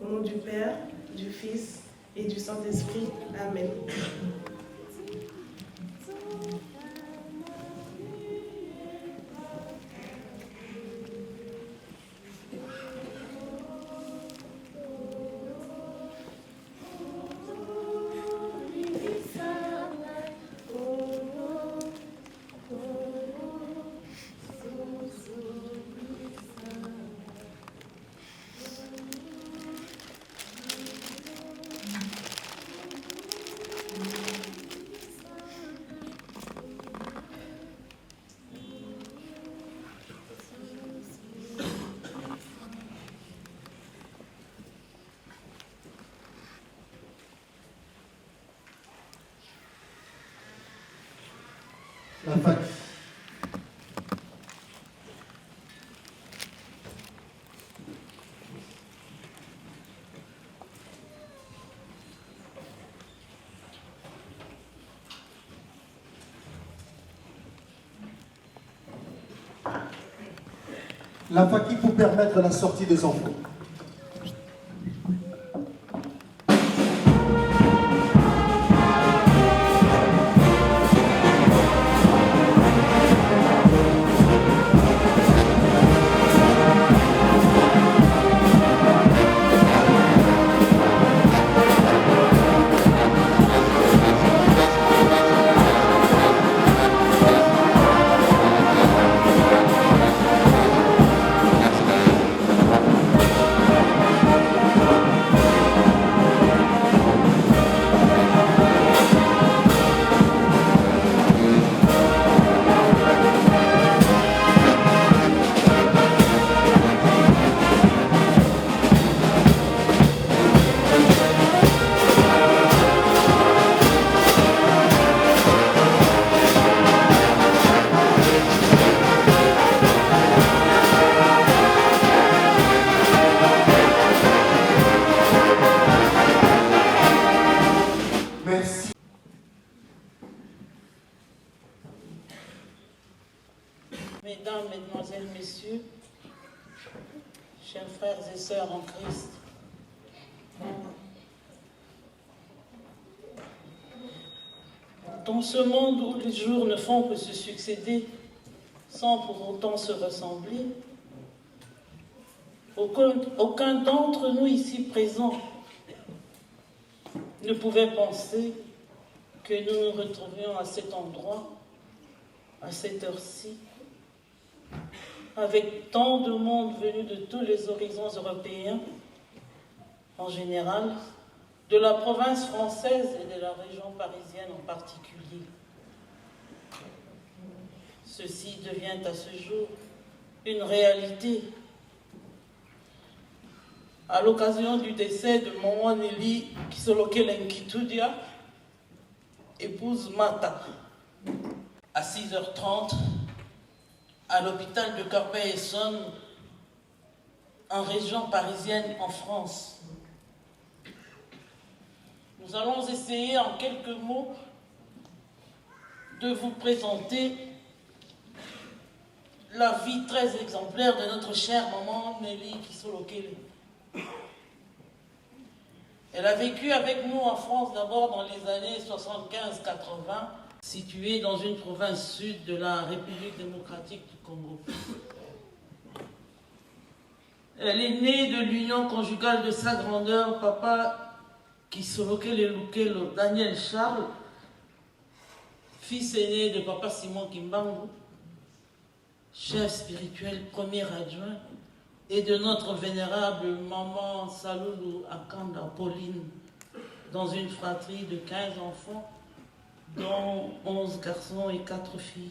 Au nom du Père, du Fils et du Saint-Esprit. Amen. La fac. La fac pour permettre la sortie des enfants. Mesdames, Mesdemoiselles, Messieurs, chers frères et sœurs en Christ, dans ce monde où les jours ne font que se succéder sans pour autant se ressembler, aucun d'entre nous ici présents ne pouvait penser que nous nous retrouvions à cet endroit, à cette heure-ci, avec tant de monde venu de tous les horizons européens en général, de la province française et de la région parisienne en particulier. Ceci devient à ce jour une réalité. À l'occasion du décès de Maman Nelly Kisoloke Nkitudia, épouse Mata, à 6h30, à l'hôpital de Corbeil-Essonnes, en région parisienne en France. Nous allons essayer en quelques mots de vous présenter la vie très exemplaire de notre chère maman Nelly Kisolokele. Elle a vécu avec nous en France d'abord dans les années 75-80, située dans une province sud de la République démocratique du Congo. Elle est née de l'union conjugale de sa grandeur, papa Kisolokele Lukelo Daniel Charles, fils aîné de papa Simon Kimbangu, chef spirituel premier adjoint, et de notre vénérable maman Saloulou Akanda Pauline, dans une fratrie de 15 enfants, dont 11 garçons et 4 filles.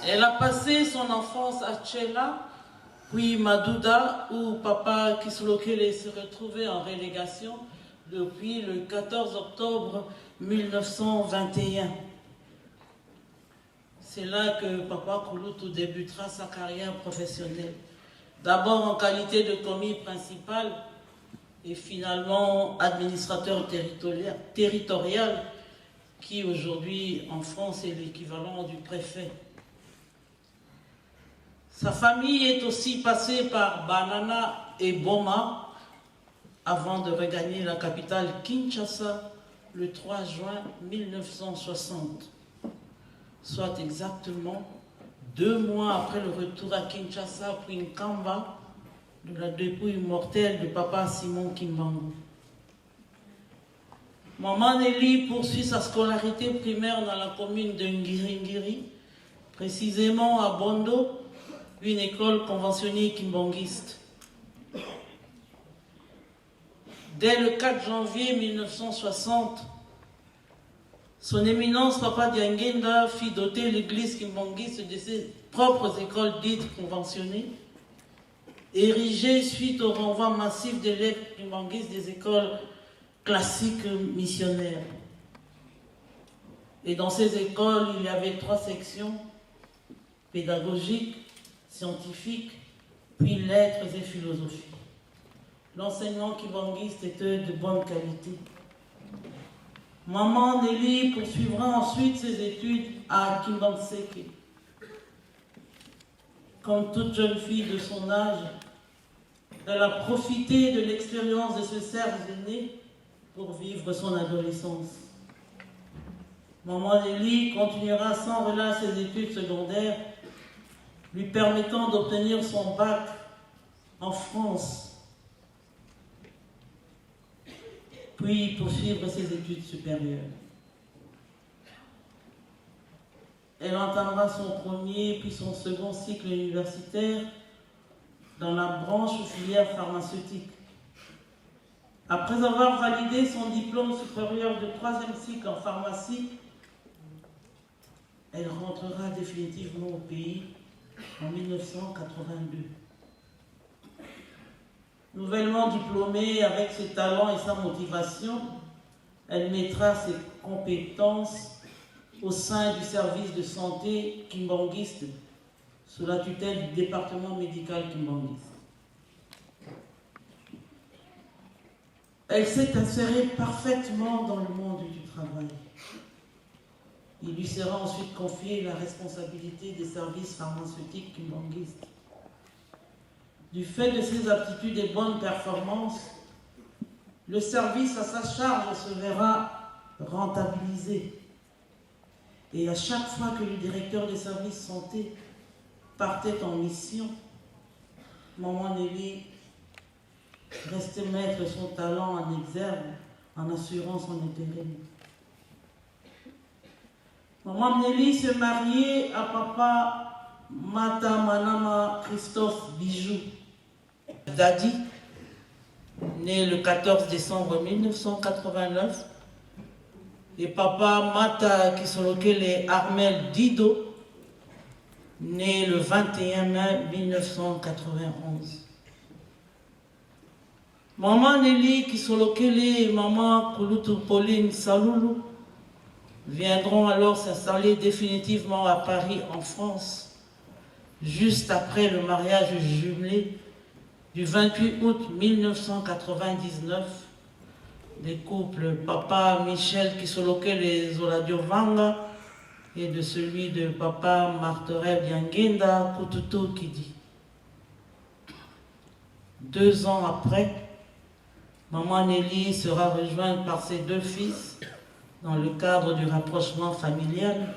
Elle a passé son enfance à Tchela, puis Madouda, où papa Kisolokele se retrouvait en relégation depuis le 14 octobre 1921. C'est là que papa Kouloutou débutera sa carrière professionnelle. D'abord en qualité de commis principal et finalement administrateur territorial qui aujourd'hui en France est l'équivalent du préfet. Sa famille est aussi passée par Banana et Boma avant de regagner la capitale Kinshasa le 3 juin 1960. Soit exactement 2 mois après le retour à Kinshasa puis Nkamba de la dépouille mortelle de papa Simon Kimbangu. Maman Nelly poursuit sa scolarité primaire dans la commune de Ngiri, précisément à Bondo, une école conventionnée kimbanguiste. Dès le 4 janvier 1960, son éminence Papa Diangenda fit doter l'église kimbanguiste de ses propres écoles dites conventionnées, érigées suite au renvoi massif d'élèves kimbanguistes des écoles classiques missionnaires. Et dans ces écoles, il y avait 3 sections, pédagogiques, scientifiques, puis lettres et philosophie. L'enseignement kimbanguiste était de bonne qualité. Maman Nelly poursuivra ensuite ses études à Kimbanseke. Comme toute jeune fille de son âge, elle a profité de l'expérience de ses sœurs aînées pour vivre son adolescence. Maman Nelly continuera sans relâche ses études secondaires, lui permettant d'obtenir son bac en France, puis poursuivre ses études supérieures. Elle entamera son premier puis son second cycle universitaire dans la branche ou filière pharmaceutique. Après avoir validé son diplôme supérieur de 3e cycle en pharmacie, elle rentrera définitivement au pays en 1982. Nouvellement diplômée, avec ses talents et sa motivation, elle mettra ses compétences au sein du service de santé kimbanguiste sous la tutelle du département médical kimbanguiste. Elle s'est insérée parfaitement dans le monde du travail. Il lui sera ensuite confié la responsabilité des services pharmaceutiques kimbanguistes. Du fait de ses aptitudes et bonnes performances, le service à sa charge se verra rentabilisé. Et à chaque fois que le directeur des services santé partait en mission, Maman Nelly restait mettre son talent en exergue en assurant son intérim. Maman Nelly s'est mariée à papa Mata Manama Christophe Bijou Dadi, né le 14 décembre 1989, et papa Mata Kisolokele Armel Dido, né le 21 mai 1991. Maman Nelly Kisolokele et maman Kouloutou Pauline Saloulou viendront alors s'installer définitivement à Paris, en France, juste après le mariage jumelé du 28 août 1999 des couples papa Michel Kisolokele et Zoladio Vanga et de celui de papa Martorel Yangenda Kututu Kidi. 2 ans après, maman Nelly sera rejointe par ses 2 fils dans le cadre du rapprochement familial,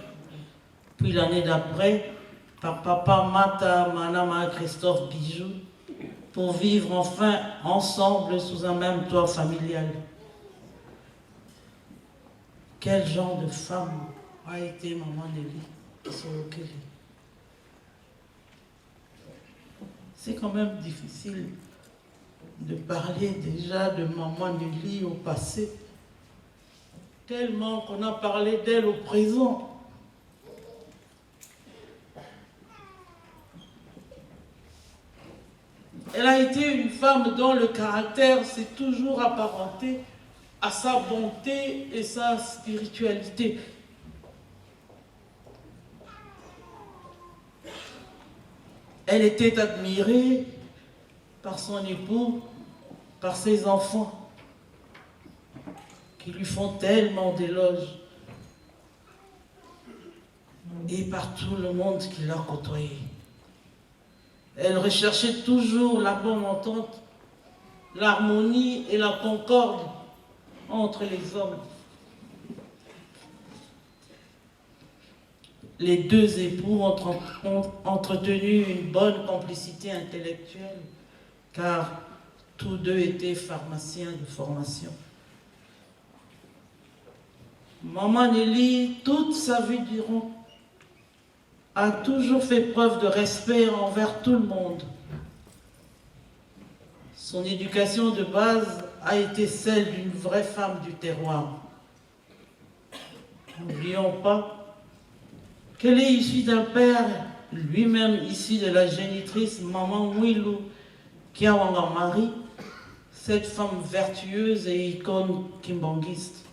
puis l'année d'après, par papa Mata Manama Christophe Bijou, pour vivre enfin ensemble sous un même toit familial. Quel genre de femme a été maman Nelly Kisolokele? C'est quand même difficile de parler déjà de maman Nelly au passé, tellement qu'on a parlé d'elle au présent. Elle a été une femme dont le caractère s'est toujours apparenté à sa bonté et sa spiritualité. Elle était admirée par son époux, par ses enfants, qui lui font tellement d'éloges, et par tout le monde qui l'a côtoyée. Elle recherchait toujours la bonne entente, l'harmonie et la concorde entre les hommes. Les 2 époux ont entretenu une bonne complicité intellectuelle, car tous 2 étaient pharmaciens de formation. Maman Nelly, toute sa vie durant, a toujours fait preuve de respect envers tout le monde. Son éducation de base a été celle d'une vraie femme du terroir. N'oublions pas qu'elle est issue d'un père, lui-même issu de la génitrice maman Mwilou Kiawanga Marie, cette femme vertueuse et icône kimbanguiste.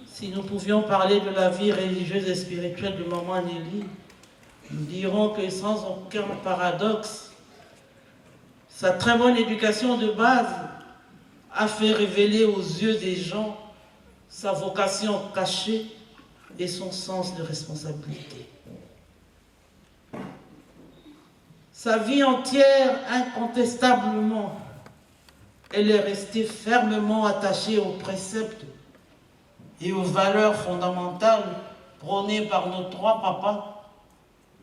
Si nous pouvions parler de la vie religieuse et spirituelle de maman Nelly, nous dirons que sans aucun paradoxe, sa très bonne éducation de base a fait révéler aux yeux des gens sa vocation cachée et son sens de responsabilité. Sa vie entière, incontestablement, elle est restée fermement attachée aux préceptes et aux valeurs fondamentales prônées par nos 3 papas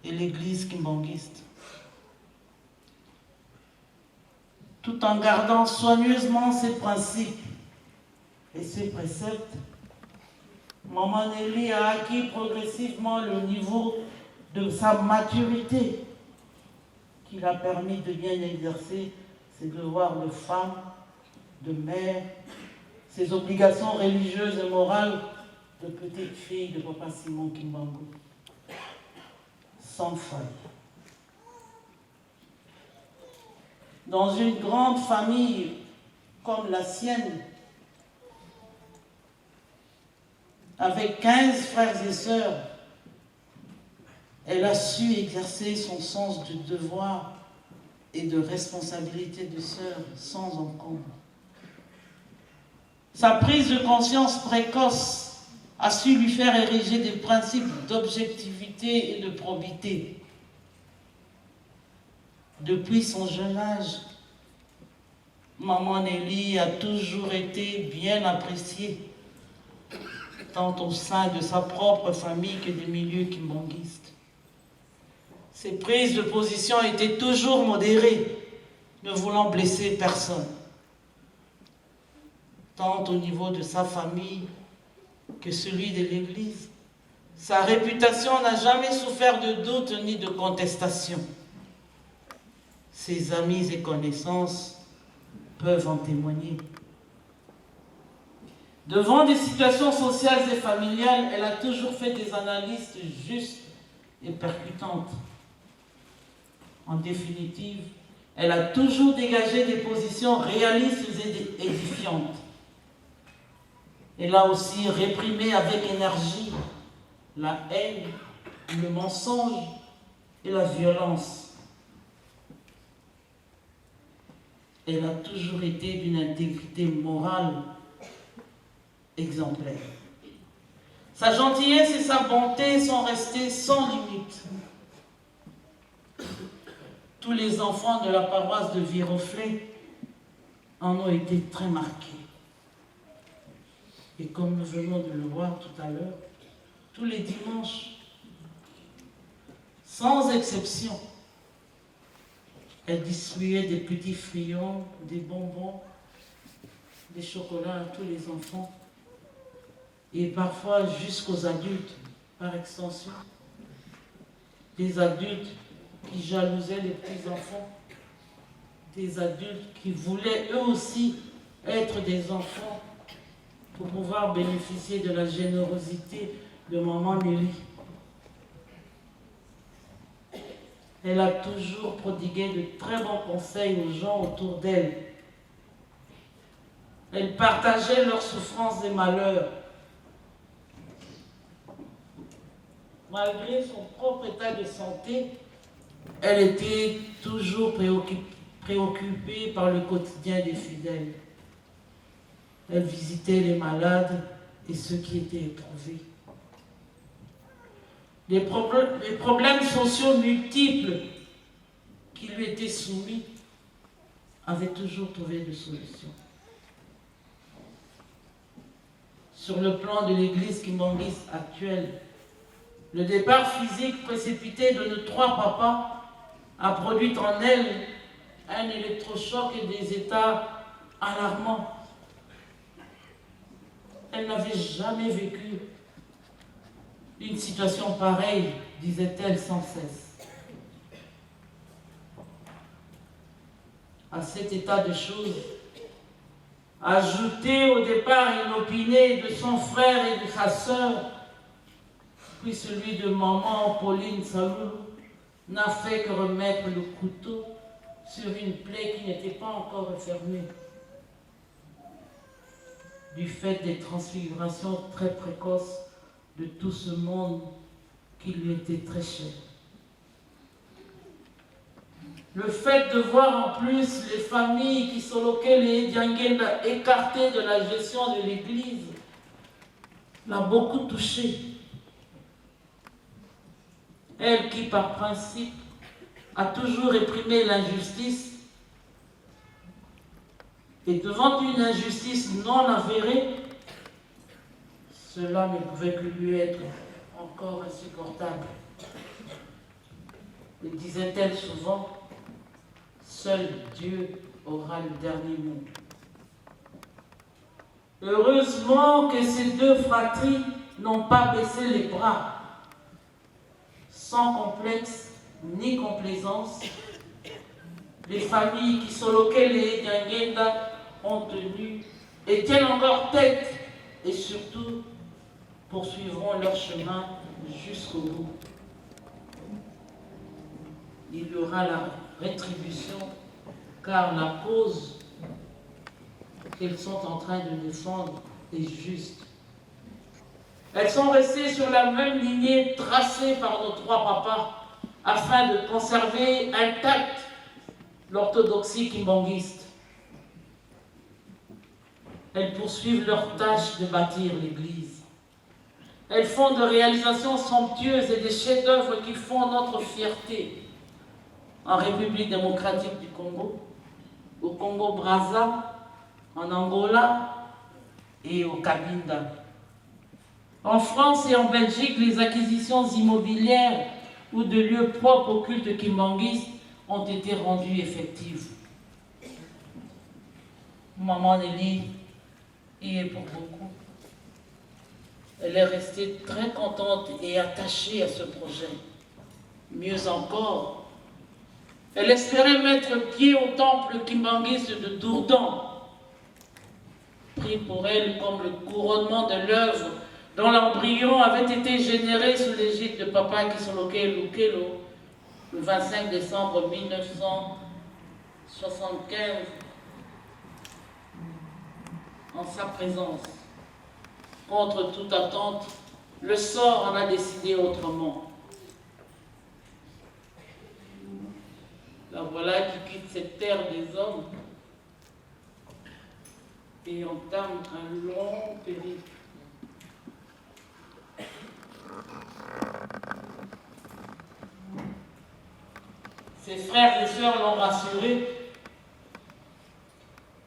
et l'Église kimbanguiste. Tout en gardant soigneusement ses principes et ses préceptes, maman Nelly a acquis progressivement le niveau de sa maturité qui l'a permis de bien exercer ses devoirs de femme, de mère, ses obligations religieuses et morales de petite fille de papa Simon Kimbangu, sans faille. Dans une grande famille comme la sienne, avec 15 frères et sœurs, elle a su exercer son sens du devoir et de responsabilité de sœur sans encombre. Sa prise de conscience précoce a su lui faire ériger des principes d'objectivité et de probité. Depuis son jeune âge, maman Nelly a toujours été bien appréciée, tant au sein de sa propre famille que des milieux kimbanguistes. Ses prises de position étaient toujours modérées, ne voulant blesser personne. tant au niveau de sa famille que celui de l'Église. Sa réputation n'a jamais souffert de doute ni de contestation. Ses amis et connaissances peuvent en témoigner. Devant des situations sociales et familiales, elle a toujours fait des analyses justes et percutantes. En définitive, elle a toujours dégagé des positions réalistes et édifiantes. Elle a aussi réprimé avec énergie la haine, le mensonge et la violence. Elle a toujours été d'une intégrité morale exemplaire. Sa gentillesse et sa bonté sont restées sans limite. Tous les enfants de la paroisse de Viroflay en ont été très marqués. Et comme nous venons de le voir tout à l'heure, tous les dimanches, sans exception, elle distribuait des petits friands, des bonbons, des chocolats à tous les enfants, et parfois jusqu'aux adultes, par extension. Des adultes qui jalousaient les petits-enfants, des adultes qui voulaient eux aussi être des enfants pour pouvoir bénéficier de la générosité de maman Nelly. Elle a toujours prodigué de très bons conseils aux gens autour d'elle. Elle partageait leurs souffrances et malheurs. Malgré son propre état de santé, elle était toujours préoccupée par le quotidien des fidèles. Elle visitait les malades et ceux qui étaient éprouvés. Les problèmes sociaux multiples qui lui étaient soumis avaient toujours trouvé des solutions. Sur le plan de l'église kimbanguiste actuelle, le départ physique précipité de nos trois papas a produit en elle un électrochoc et des états alarmants. Elle n'avait jamais vécu une situation pareille, disait-elle sans cesse. À cet état de choses, ajouté au départ inopiné de son frère et de sa sœur, puis celui de maman Pauline Salou, n'a fait que remettre le couteau sur une plaie qui n'était pas encore refermée. Du fait des transfigurations très précoces de tout ce monde qui lui était très cher. Le fait de voir en plus les familles qui Solokel et Diangenda écartées de la gestion de l'Église l'a beaucoup touchée. Elle qui, par principe, a toujours réprimé l'injustice, et devant une injustice non avérée, cela ne pouvait que lui être encore insupportable. Et disait-elle souvent, seul Dieu aura le dernier mot. Heureusement que ces deux fratries n'ont pas baissé les bras. Sans complexe ni complaisance, les familles qui Solokel et Diangenda ont tenu et tiennent encore tête et surtout poursuivront leur chemin jusqu'au bout. Il y aura la rétribution car la cause qu'elles sont en train de défendre est juste. Elles sont restées sur la même lignée tracée par nos trois papas afin de conserver intacte l'orthodoxie kimbanguiste. Elles poursuivent leur tâche de bâtir l'Église. Elles font de réalisations somptueuses et des chefs-d'œuvre qui font notre fierté en République démocratique du Congo, au Congo-Brazza, en Angola et au Cabinda. En France et en Belgique, les acquisitions immobilières ou de lieux propres au culte kimbanguiste ont été rendues effectives. Maman Nelly y est pour beaucoup. Elle est restée très contente et attachée à ce projet. Mieux encore, elle espérait mettre pied au temple kimbangiste de Dourdan, pris pour elle comme le couronnement de l'œuvre dont l'embryon avait été généré sous l'égide de Papa Kisoloke Lukelo le 25 décembre 1975 en sa présence. Contre toute attente, le sort en a décidé autrement. La voilà qui quitte cette terre des hommes et entame un long périple. Ses frères et sœurs l'ont rassuré.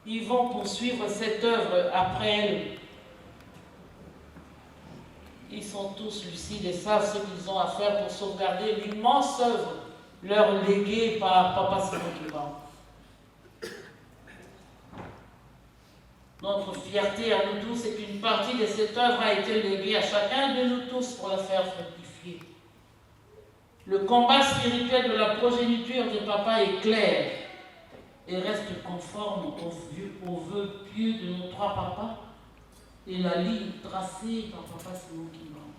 Ils vont poursuivre cette œuvre après elle. Ils sont tous lucides et savent ce qu'ils ont à faire pour sauvegarder l'immense œuvre leur léguée par Papa Simon Kimbangu. Notre fierté à nous tous est qu'une partie de cette œuvre a été léguée à chacun de nous tous pour la faire fructifier. Le combat spirituel de la progéniture de Papa est clair et reste conforme aux vœux pieux de nos trois papas et la ligne tracée par Papa Simon Kimbangu.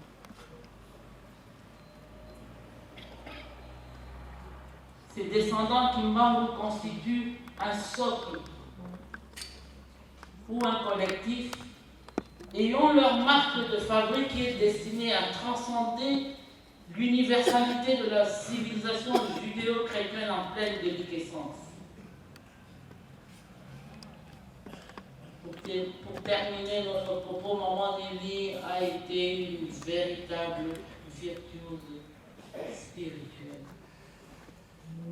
Ces descendants Kimbangu constituent un socle ou un collectif et ont leur marque de fabrique qui est destinée à transcender l'universalité de la civilisation judéo-chrétienne en pleine déliquescence. Pour terminer notre propos, Maman Nelly a été une véritable virtuose spirituelle.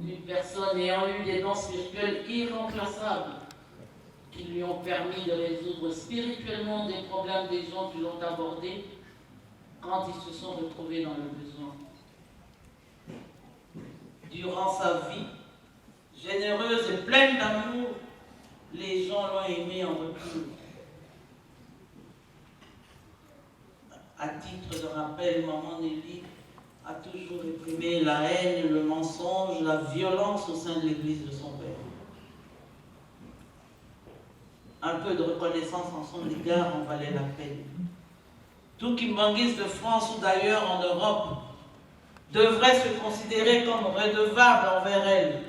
Une personne ayant eu des dons spirituels irremplaçables qui lui ont permis de résoudre spirituellement des problèmes des gens qui l'ont abordé quand ils se sont retrouvés dans le besoin. Durant sa vie, généreuse et pleine d'amour, les gens l'ont aimé en retour. À titre de rappel, Maman Nelly a toujours réprimé la haine, le mensonge, la violence au sein de l'église de son père. Un peu de reconnaissance en son égard en valait la peine. Tout kimbanguiste de France ou d'ailleurs en Europe devrait se considérer comme redevable envers elle,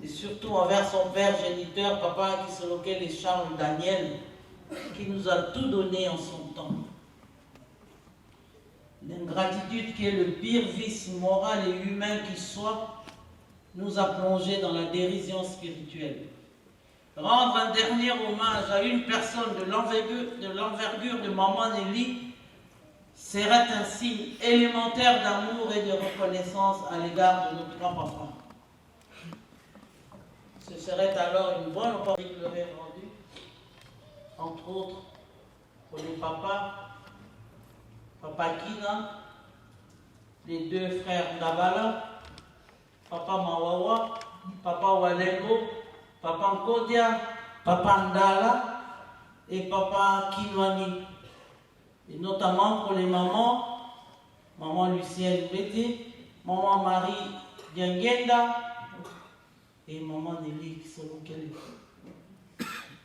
et surtout envers son père géniteur, Papa Kisoloke et Charles Daniel, qui nous a tout donné en son temps. L'ingratitude qui est le pire vice moral et humain qui soit, nous a plongés dans la dérision spirituelle. Rendre un dernier hommage à une personne de l'envergure de Maman Nelly serait un signe élémentaire d'amour et de reconnaissance à l'égard de nos trois papas. Ce serait alors une bonne opportunité de leur rendu, entre autres pour les papas, Papa Kina, les deux frères Ndabala, Papa Mawawa, Papa Walengo, Papa Nkodia, Papa Ndala et Papa Kinwani. Et notamment pour les mamans, Maman Lucienne Bété, Maman Marie Diangenda et Maman Nelly Kisolokele.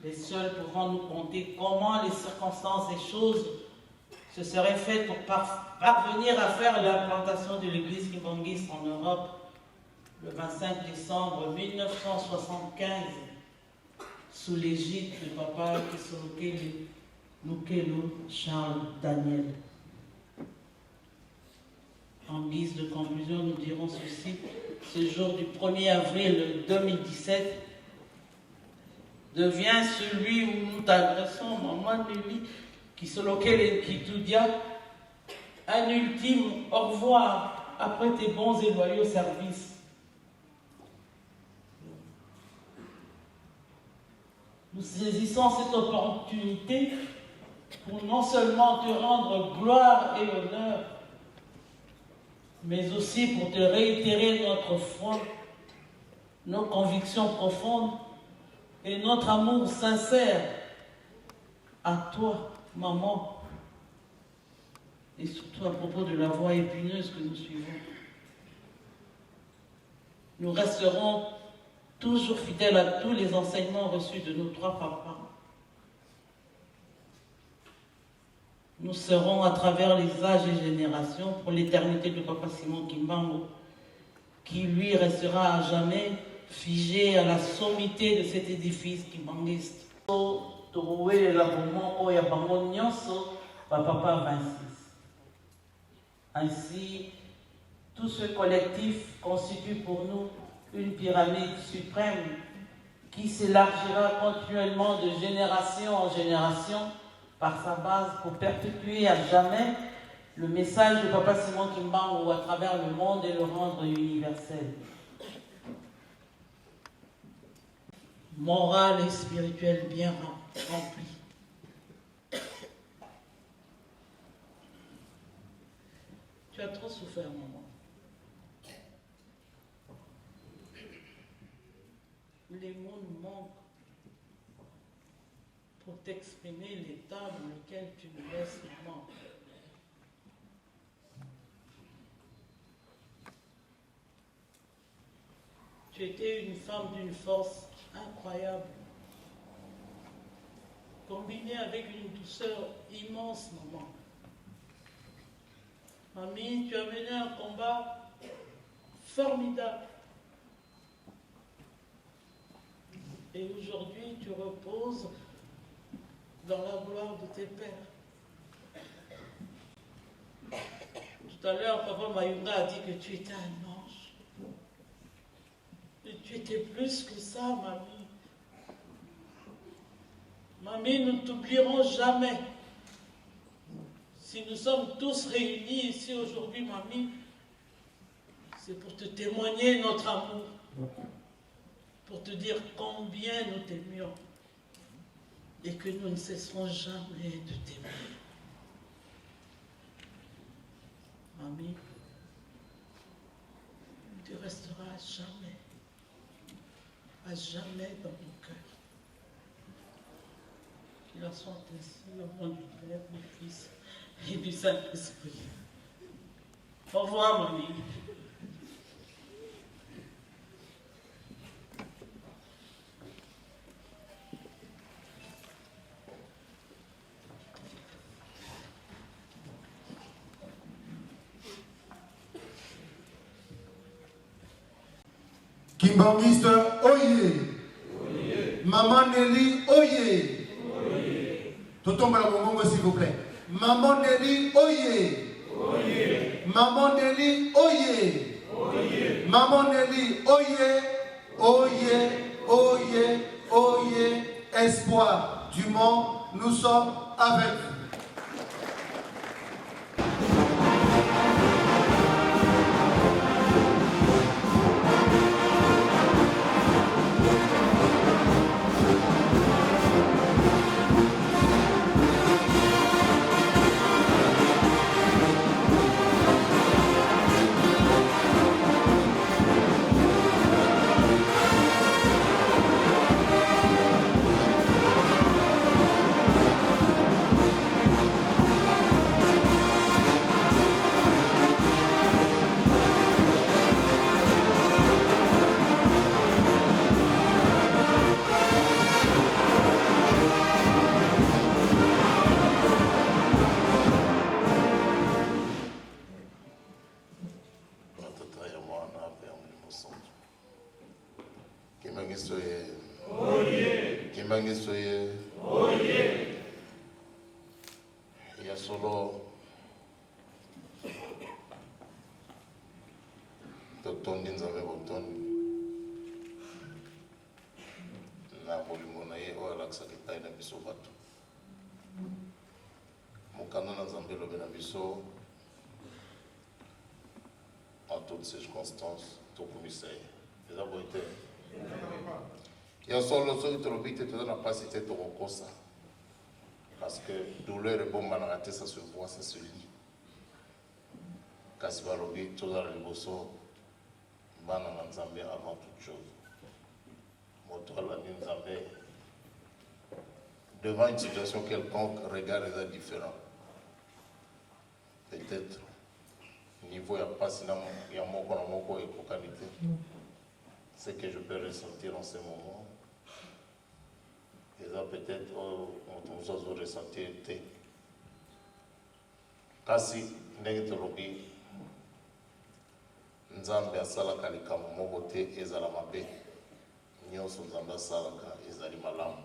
Les seuls pouvant nous conter comment les circonstances et choses se seraient faites pour parvenir à faire l'implantation de l'église kimbanguiste en Europe le 25 décembre 1975 sous l'égide de Papa Kisoloke Lukelo Charles Daniel. En guise de conclusion, nous dirons ceci. Ce jour du 1er avril 2017 devient celui où nous t'adressons, Maman Nelly Kisoloke Kitudia, un ultime au revoir après tes bons et loyaux services. Nous saisissons cette opportunité pour non seulement te rendre gloire et honneur, mais aussi pour te réitérer notre foi, nos convictions profondes et notre amour sincère à toi, maman, et surtout à propos de la voie épineuse que nous suivons. Nous resterons toujours fidèles à tous les enseignements reçus de nos trois papas. Nous serons à travers les âges et générations pour l'éternité de Papa Simon Kimbangu, qui lui restera à jamais figé à la sommité de cet édifice kimbanguiste. Trouver l'abonnement au Yabango Nyonso, Papa 26. Ainsi, tout ce collectif constitue pour nous une pyramide suprême qui s'élargira continuellement de génération en génération par sa base pour perpétuer à jamais le message de Papa Simon Kimbangu à travers le monde et le rendre universel. Moral et spirituel bien rempli. Tu as trop souffert, maman. Les mots nous manquent pour t'exprimer l'état dans lequel tu nous laisses, maman. Tu étais une femme d'une force incroyable, combinée avec une douceur immense, maman. Mamie, tu as mené un combat formidable. Et aujourd'hui, tu reposes dans la gloire de tes pères. Tout à l'heure, Papa Mayunga a dit que tu étais un ange. Et tu étais plus que ça, mamie. Mamie, nous ne t'oublierons jamais. Si nous sommes tous réunis ici aujourd'hui, mamie, c'est pour te témoigner notre amour. Pour te dire combien nous t'aimions et que nous ne cesserons jamais de t'aimer. Mamie, tu resteras à jamais dans mon cœur. Qu'il en soit ainsi au nom du Père, du Fils et du Saint-Esprit. Au revoir, mamie. Kimbanguiste, oye. Maman Nelly, oye. Totomba la bongo, s'il vous plaît. Maman Nelly, oye. Maman Nelly, oye. Maman Nelly, oye. Oye, oye, oye. Espoir du monde, nous sommes avec vous. En toutes circonstances, tout commissaire. Les abonnés. Il y a solo ceux qui te l'obéissent, tu n'as pas cité ton recours. Parce que douleur et bon manaraté, ça se voit, ça se lit. Kasi balobi, tout dans le bosso, bana nzambe avant toute chose. Moto la nzambe, devant une situation quelconque, regard est différent. Peut-être, niveau il n'y a pas sinon il y a mon et qualité. Ce que je peux ressentir en ce moment. Et ça peut-être, on peut ressentir. Kasi, ndenge tolobi, Nzambe asalaka likambo moko te ezala mabe. Nyonso Nzambe asalaka ezali malamu.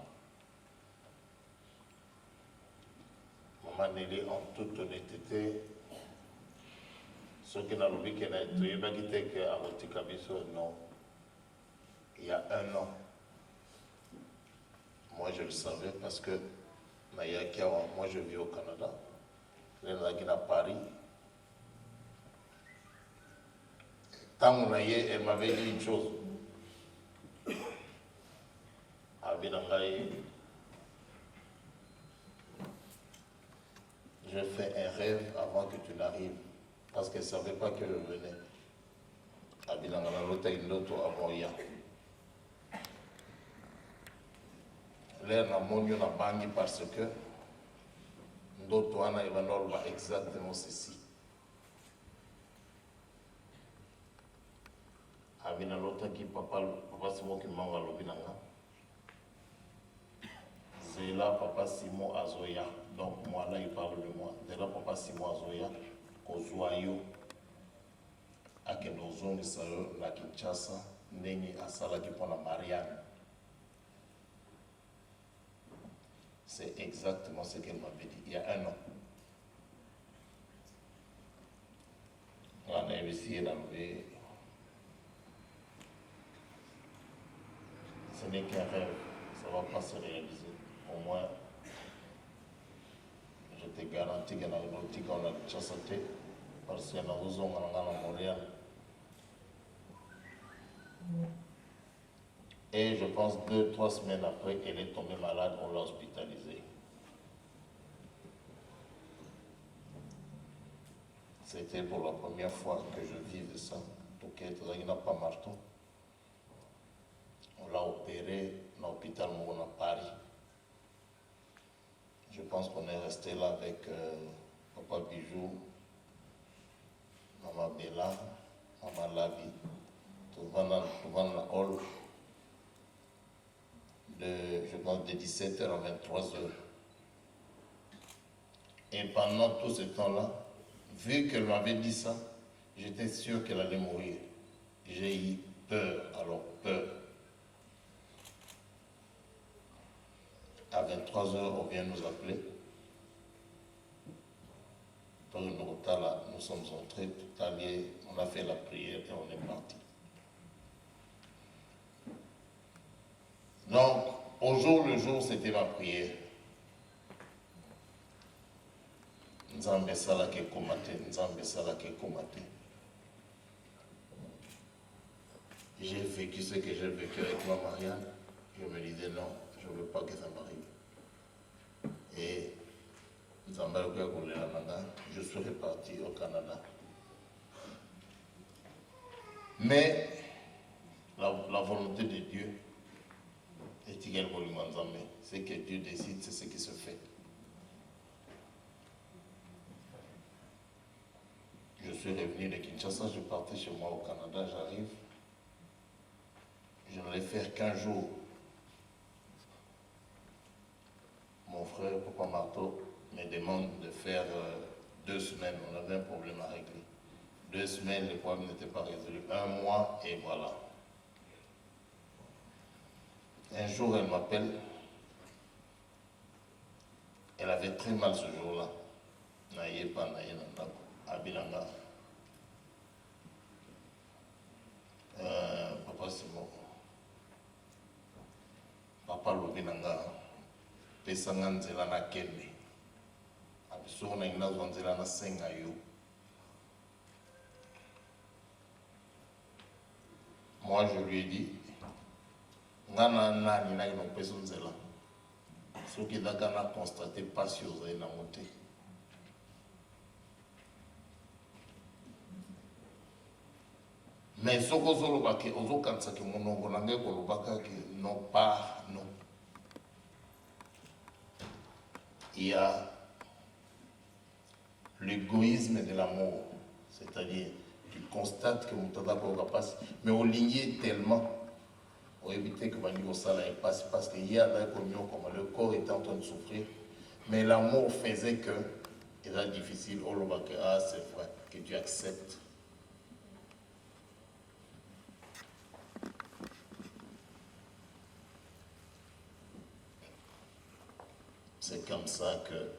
Maman Nelly, en toute honnêteté, ce qui n'a l'oublié qu'elle a été à Rotika Biso, non. Il y a 1 an, moi je le savais parce que moi je vis au Canada, elle est à Paris. Tant qu'on elle m'avait dit une chose. Je fais un rêve avant que tu n'arrives, parce qu'elle ne savait pas que je venais. Abinangana l'autre avant hier. L'air n'a monio na bangi parce que d'autres ana evanol va exactement ceci. Abina l'autre qui papa c'est moi qui m'a l'obinanga. C'est là papa Simon Azoya. Donc moi là il parle de moi. C'est là papa Simon Azoya. Kozoayo. Akenozong Sayo la Kinshasa. Neni Asala qui prend la Marianne. C'est exactement ce qu'elle m'avait dit il y a 1 an. On a essayé d'enlever. Ce n'est qu'un rêve, ça ne va pas se réaliser. Au moins, je te garantis qu'il y a une autre qui a déjà sauté, parce qu'il y a une raison à Montréal. Et je pense 2-3 semaines après, elle est tombée malade, on l'a hospitalisée. C'était pour la première fois que je vivais ça. Donc, il n'a pas marché. On l'a opéré dans l'hôpital Mourou à Paris. Je pense qu'on est resté là avec Papa Bijou, Maman Bella, Maman Lavi, tout le monde la hall. Je pense de 17h à 23h. Et pendant tout ce temps-là, vu qu'elle m'avait dit ça, j'étais sûr qu'elle allait mourir. J'ai eu peur, alors peur. À 23h, on vient nous appeler. Dans le retard là, nous sommes entrés, tout allié, on a fait la prière et on est parti. Donc, au jour le jour, c'était ma prière. Nzambe sala ke komate, Nzambe sala ke komate. J'ai vécu ce que j'ai vécu avec ma Marianne. Je me disais non, je ne veux pas que ça m'arrive. Et Nzambe je suis reparti au Canada. Mais la volonté de Dieu, c'est que Dieu décide, c'est ce qui se fait. Je suis revenu de Kinshasa, je partais chez moi au Canada, j'arrive. Je n'allais faire qu'1 jour. Mon frère, Papa Marteau, me demande de faire 2 semaines. On avait un problème à régler. 2 semaines, le problème n'était pas résolu. 1 mois, et voilà. Un jour, elle m'appelle. Elle avait très mal ce jour-là. Naïe pas, naïe nanda, Abilanga. Papa Simon. Papa Lobinanga. Pesanga nzela na kende. Abiso na ina nzela na senga yo. Moi, je lui ai dit, ngana nani na ino peso nzela. Ce qui n'a qu'à constater pas si vous avez monté. Mais ce que vous avez dit, vous avez dit que non, pas non. il y a l'égoïsme de l'amour. C'est-à-dire, tu constates que mon tata passe, mais au ligné tellement, pour éviter que mon niveau salaire passe, parce qu'il y a là comme le corps était en train de souffrir, mais l'amour faisait que, il era difficile, oh le ah c'est vrai, que tu acceptes. C'est comme ça que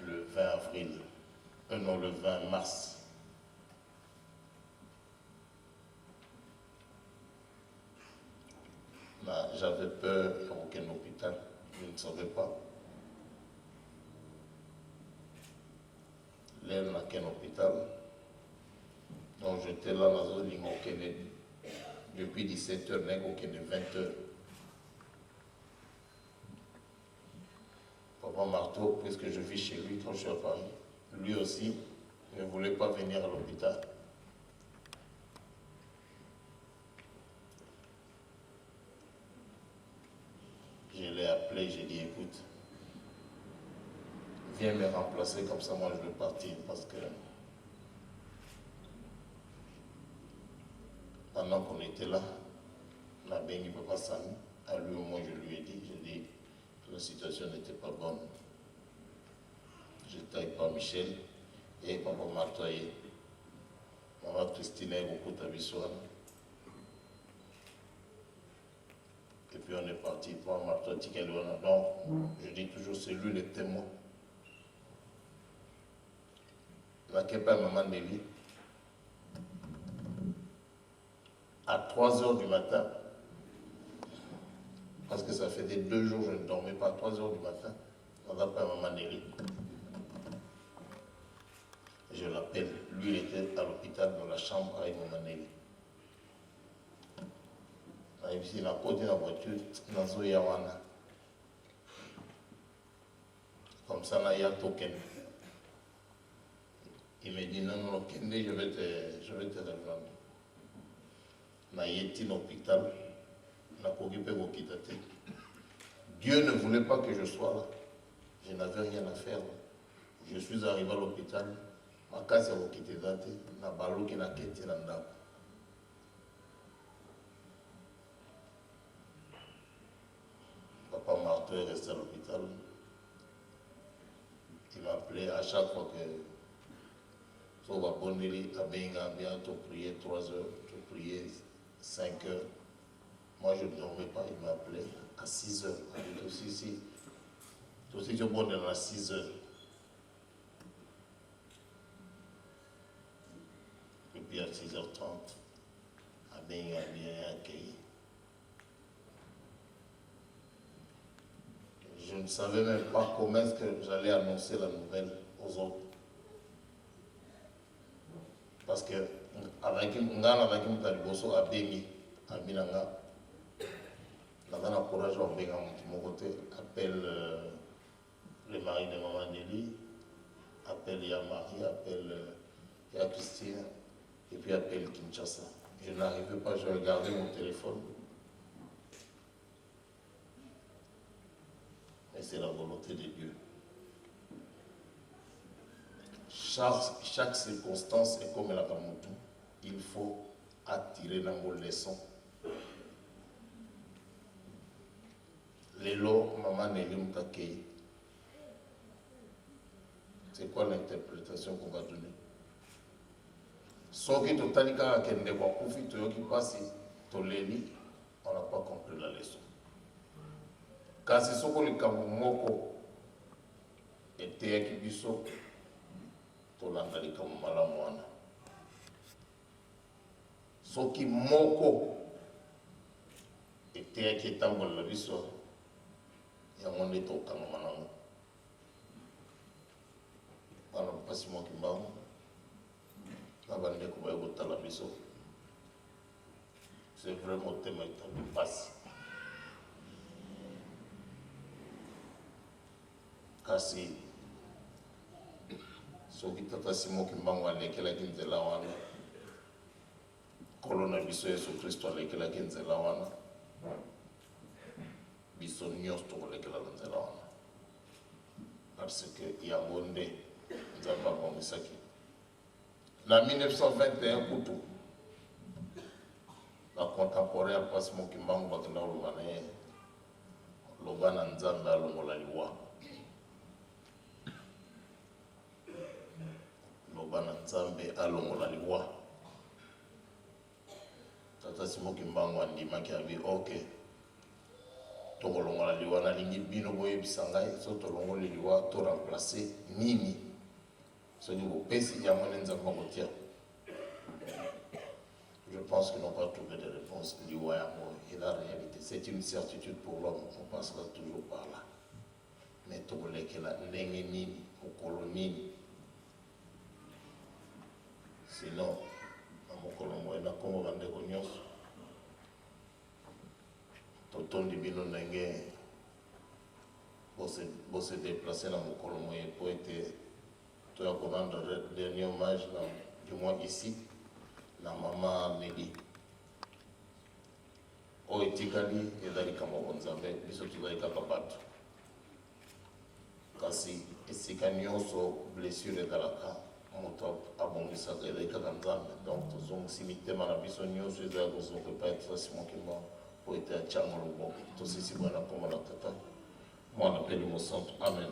le 20 avril, non, le 20 mars, j'avais peur à aucun hôpital, je ne savais pas. Là, n'a qu'un hôpital. Donc j'étais là dans une ligne depuis 17h, aucun 20h. Papa Marteau, puisque je vis chez lui quand je suis à Paris, lui aussi ne voulait pas venir à l'hôpital. Je l'ai appelé, j'ai dit écoute, viens me remplacer comme ça, moi je vais partir parce que pendant qu'on était là, on a béni Papa Samy, à lui au moins je lui ai dit, que la situation n'était pas bonne. J'étais avec Papa Michel et Papa Martoye, Maman Christine et beaucoup d'habitudes. Et puis on est parti pour Martoye Tikelona. Donc, je dis toujours, c'est lui le témoin. Il n'a pas Maman Nelly. À 3 h du matin, parce que ça fait des 2 jours que je ne dormais pas, à 3 h du matin, on appelle Maman Nelly. Je l'appelle, lui il était à l'hôpital dans la chambre avec Maman Nelly. Il a côté de la voiture, dans Zoyawana. Comme ça, il y a token. Il me dit non, non, Kende, je vais te rejoindre. Na yeti l'hôpital, na occupé vos kitaté. Dieu ne voulait pas que je sois là. Je n'avais rien à faire. Je suis arrivé à l'hôpital, ma case est au kitaté, na balo qui n'a quitté l'anda. Papa Marteau est resté à l'hôpital. Il m'appelait à chaque fois que so va bonner à Benga, bien, tu prier 3 heures, tu prier 5 heures. Moi, je ne dormais pas, il m'appelait à 6 heures. Il dit aussi, tu es bon à 6 heures. Et puis à 6h30, à Benga, bien accueilli. Je ne savais même pas comment est-ce que j'allais annoncer la nouvelle aux autres. Parce que avec Mutaliboso à Bémi, à Minanga, dans un courage à Béga, mon côté, appelle le mari de Maman Nelly, appelle Yamari, appelle Christine, et puis appelle Kinshasa. Je n'arrivais pas, je regardais mon téléphone. Mais c'est la volonté de Dieu. Chaque circonstance est comme la Kamutu. Il faut attirer dans vos leçons. Lelo, Maman Nelly Mtakei. C'est quoi l'interprétation qu'on va donner? Soki totalika akende kwa kufi toyoki pasi toleli, on n'a pas compris la leçon. Kasi soko likambo moko eteyaki biso tolanda likambo malamu wana. Soki moko eteyaki etambolela biso yango nde tokangama nango. Bana mpasi moki mbango na bandeko baye kotala biso. C'est vraiment tema etambi mpasi. Kasi soki tata Simoki Mbango alekelaki nzela wana, kolo na biso Yesu Kristo alekelaki nzela wana, biso nyonso tokolekela na nzela wana parce que yango nde nzambe abongisaki na 1921 kutu bacontemporain ya mpasi mokimbangu bakenda koloba na ye loba na nzambe alongola liwa loba na nzambe alongola liwa tata Simoki Mbangu andimaki abi ok tokolongola liwa nalingi bino boyebisa ngai so tolongoli liwa to remplacer nini soki bopesi yango nde nzambe akotia. Je pense qu'ils n'ont pas trouvé de réponse liwa yango et la réalité c'est une certitude pour l'homme, on passera toujours par là mais tokolekela ndenge nini mokolo nini sinon mokolo moye nakombo bandeko nyonso totondi bino ndenge bose déplacer na mokolo moye po ete toya korendre dernier hommage du moins ici na mama Nelly oyo etikali ezali kamoko nzambe biso tozali kaka bato kasi esika nyonso blessure ezalaka moto abongisaka ezali kaka nzambe donc tozongisi mitema na biso nyonso ezali kozonga epai ya Simoki Mbangu po ete atianga loboko tosisi bwana kombo na tata mwana mpe Limo Santo amen.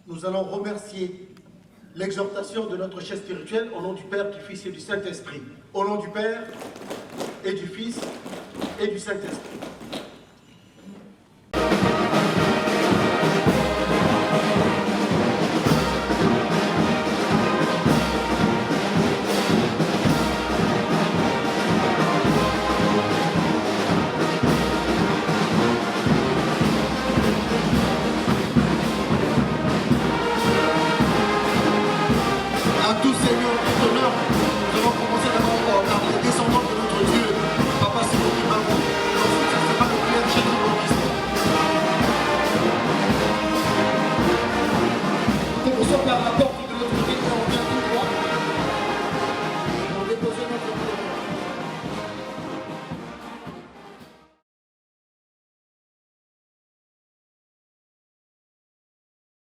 Nous allons remercier l'exhortation de notre chef spirituel au nom du Père, du Fils et du Saint-Esprit. Au nom du Père et du Fils et du Saint-Esprit. À tous, Seigneur, tout honneur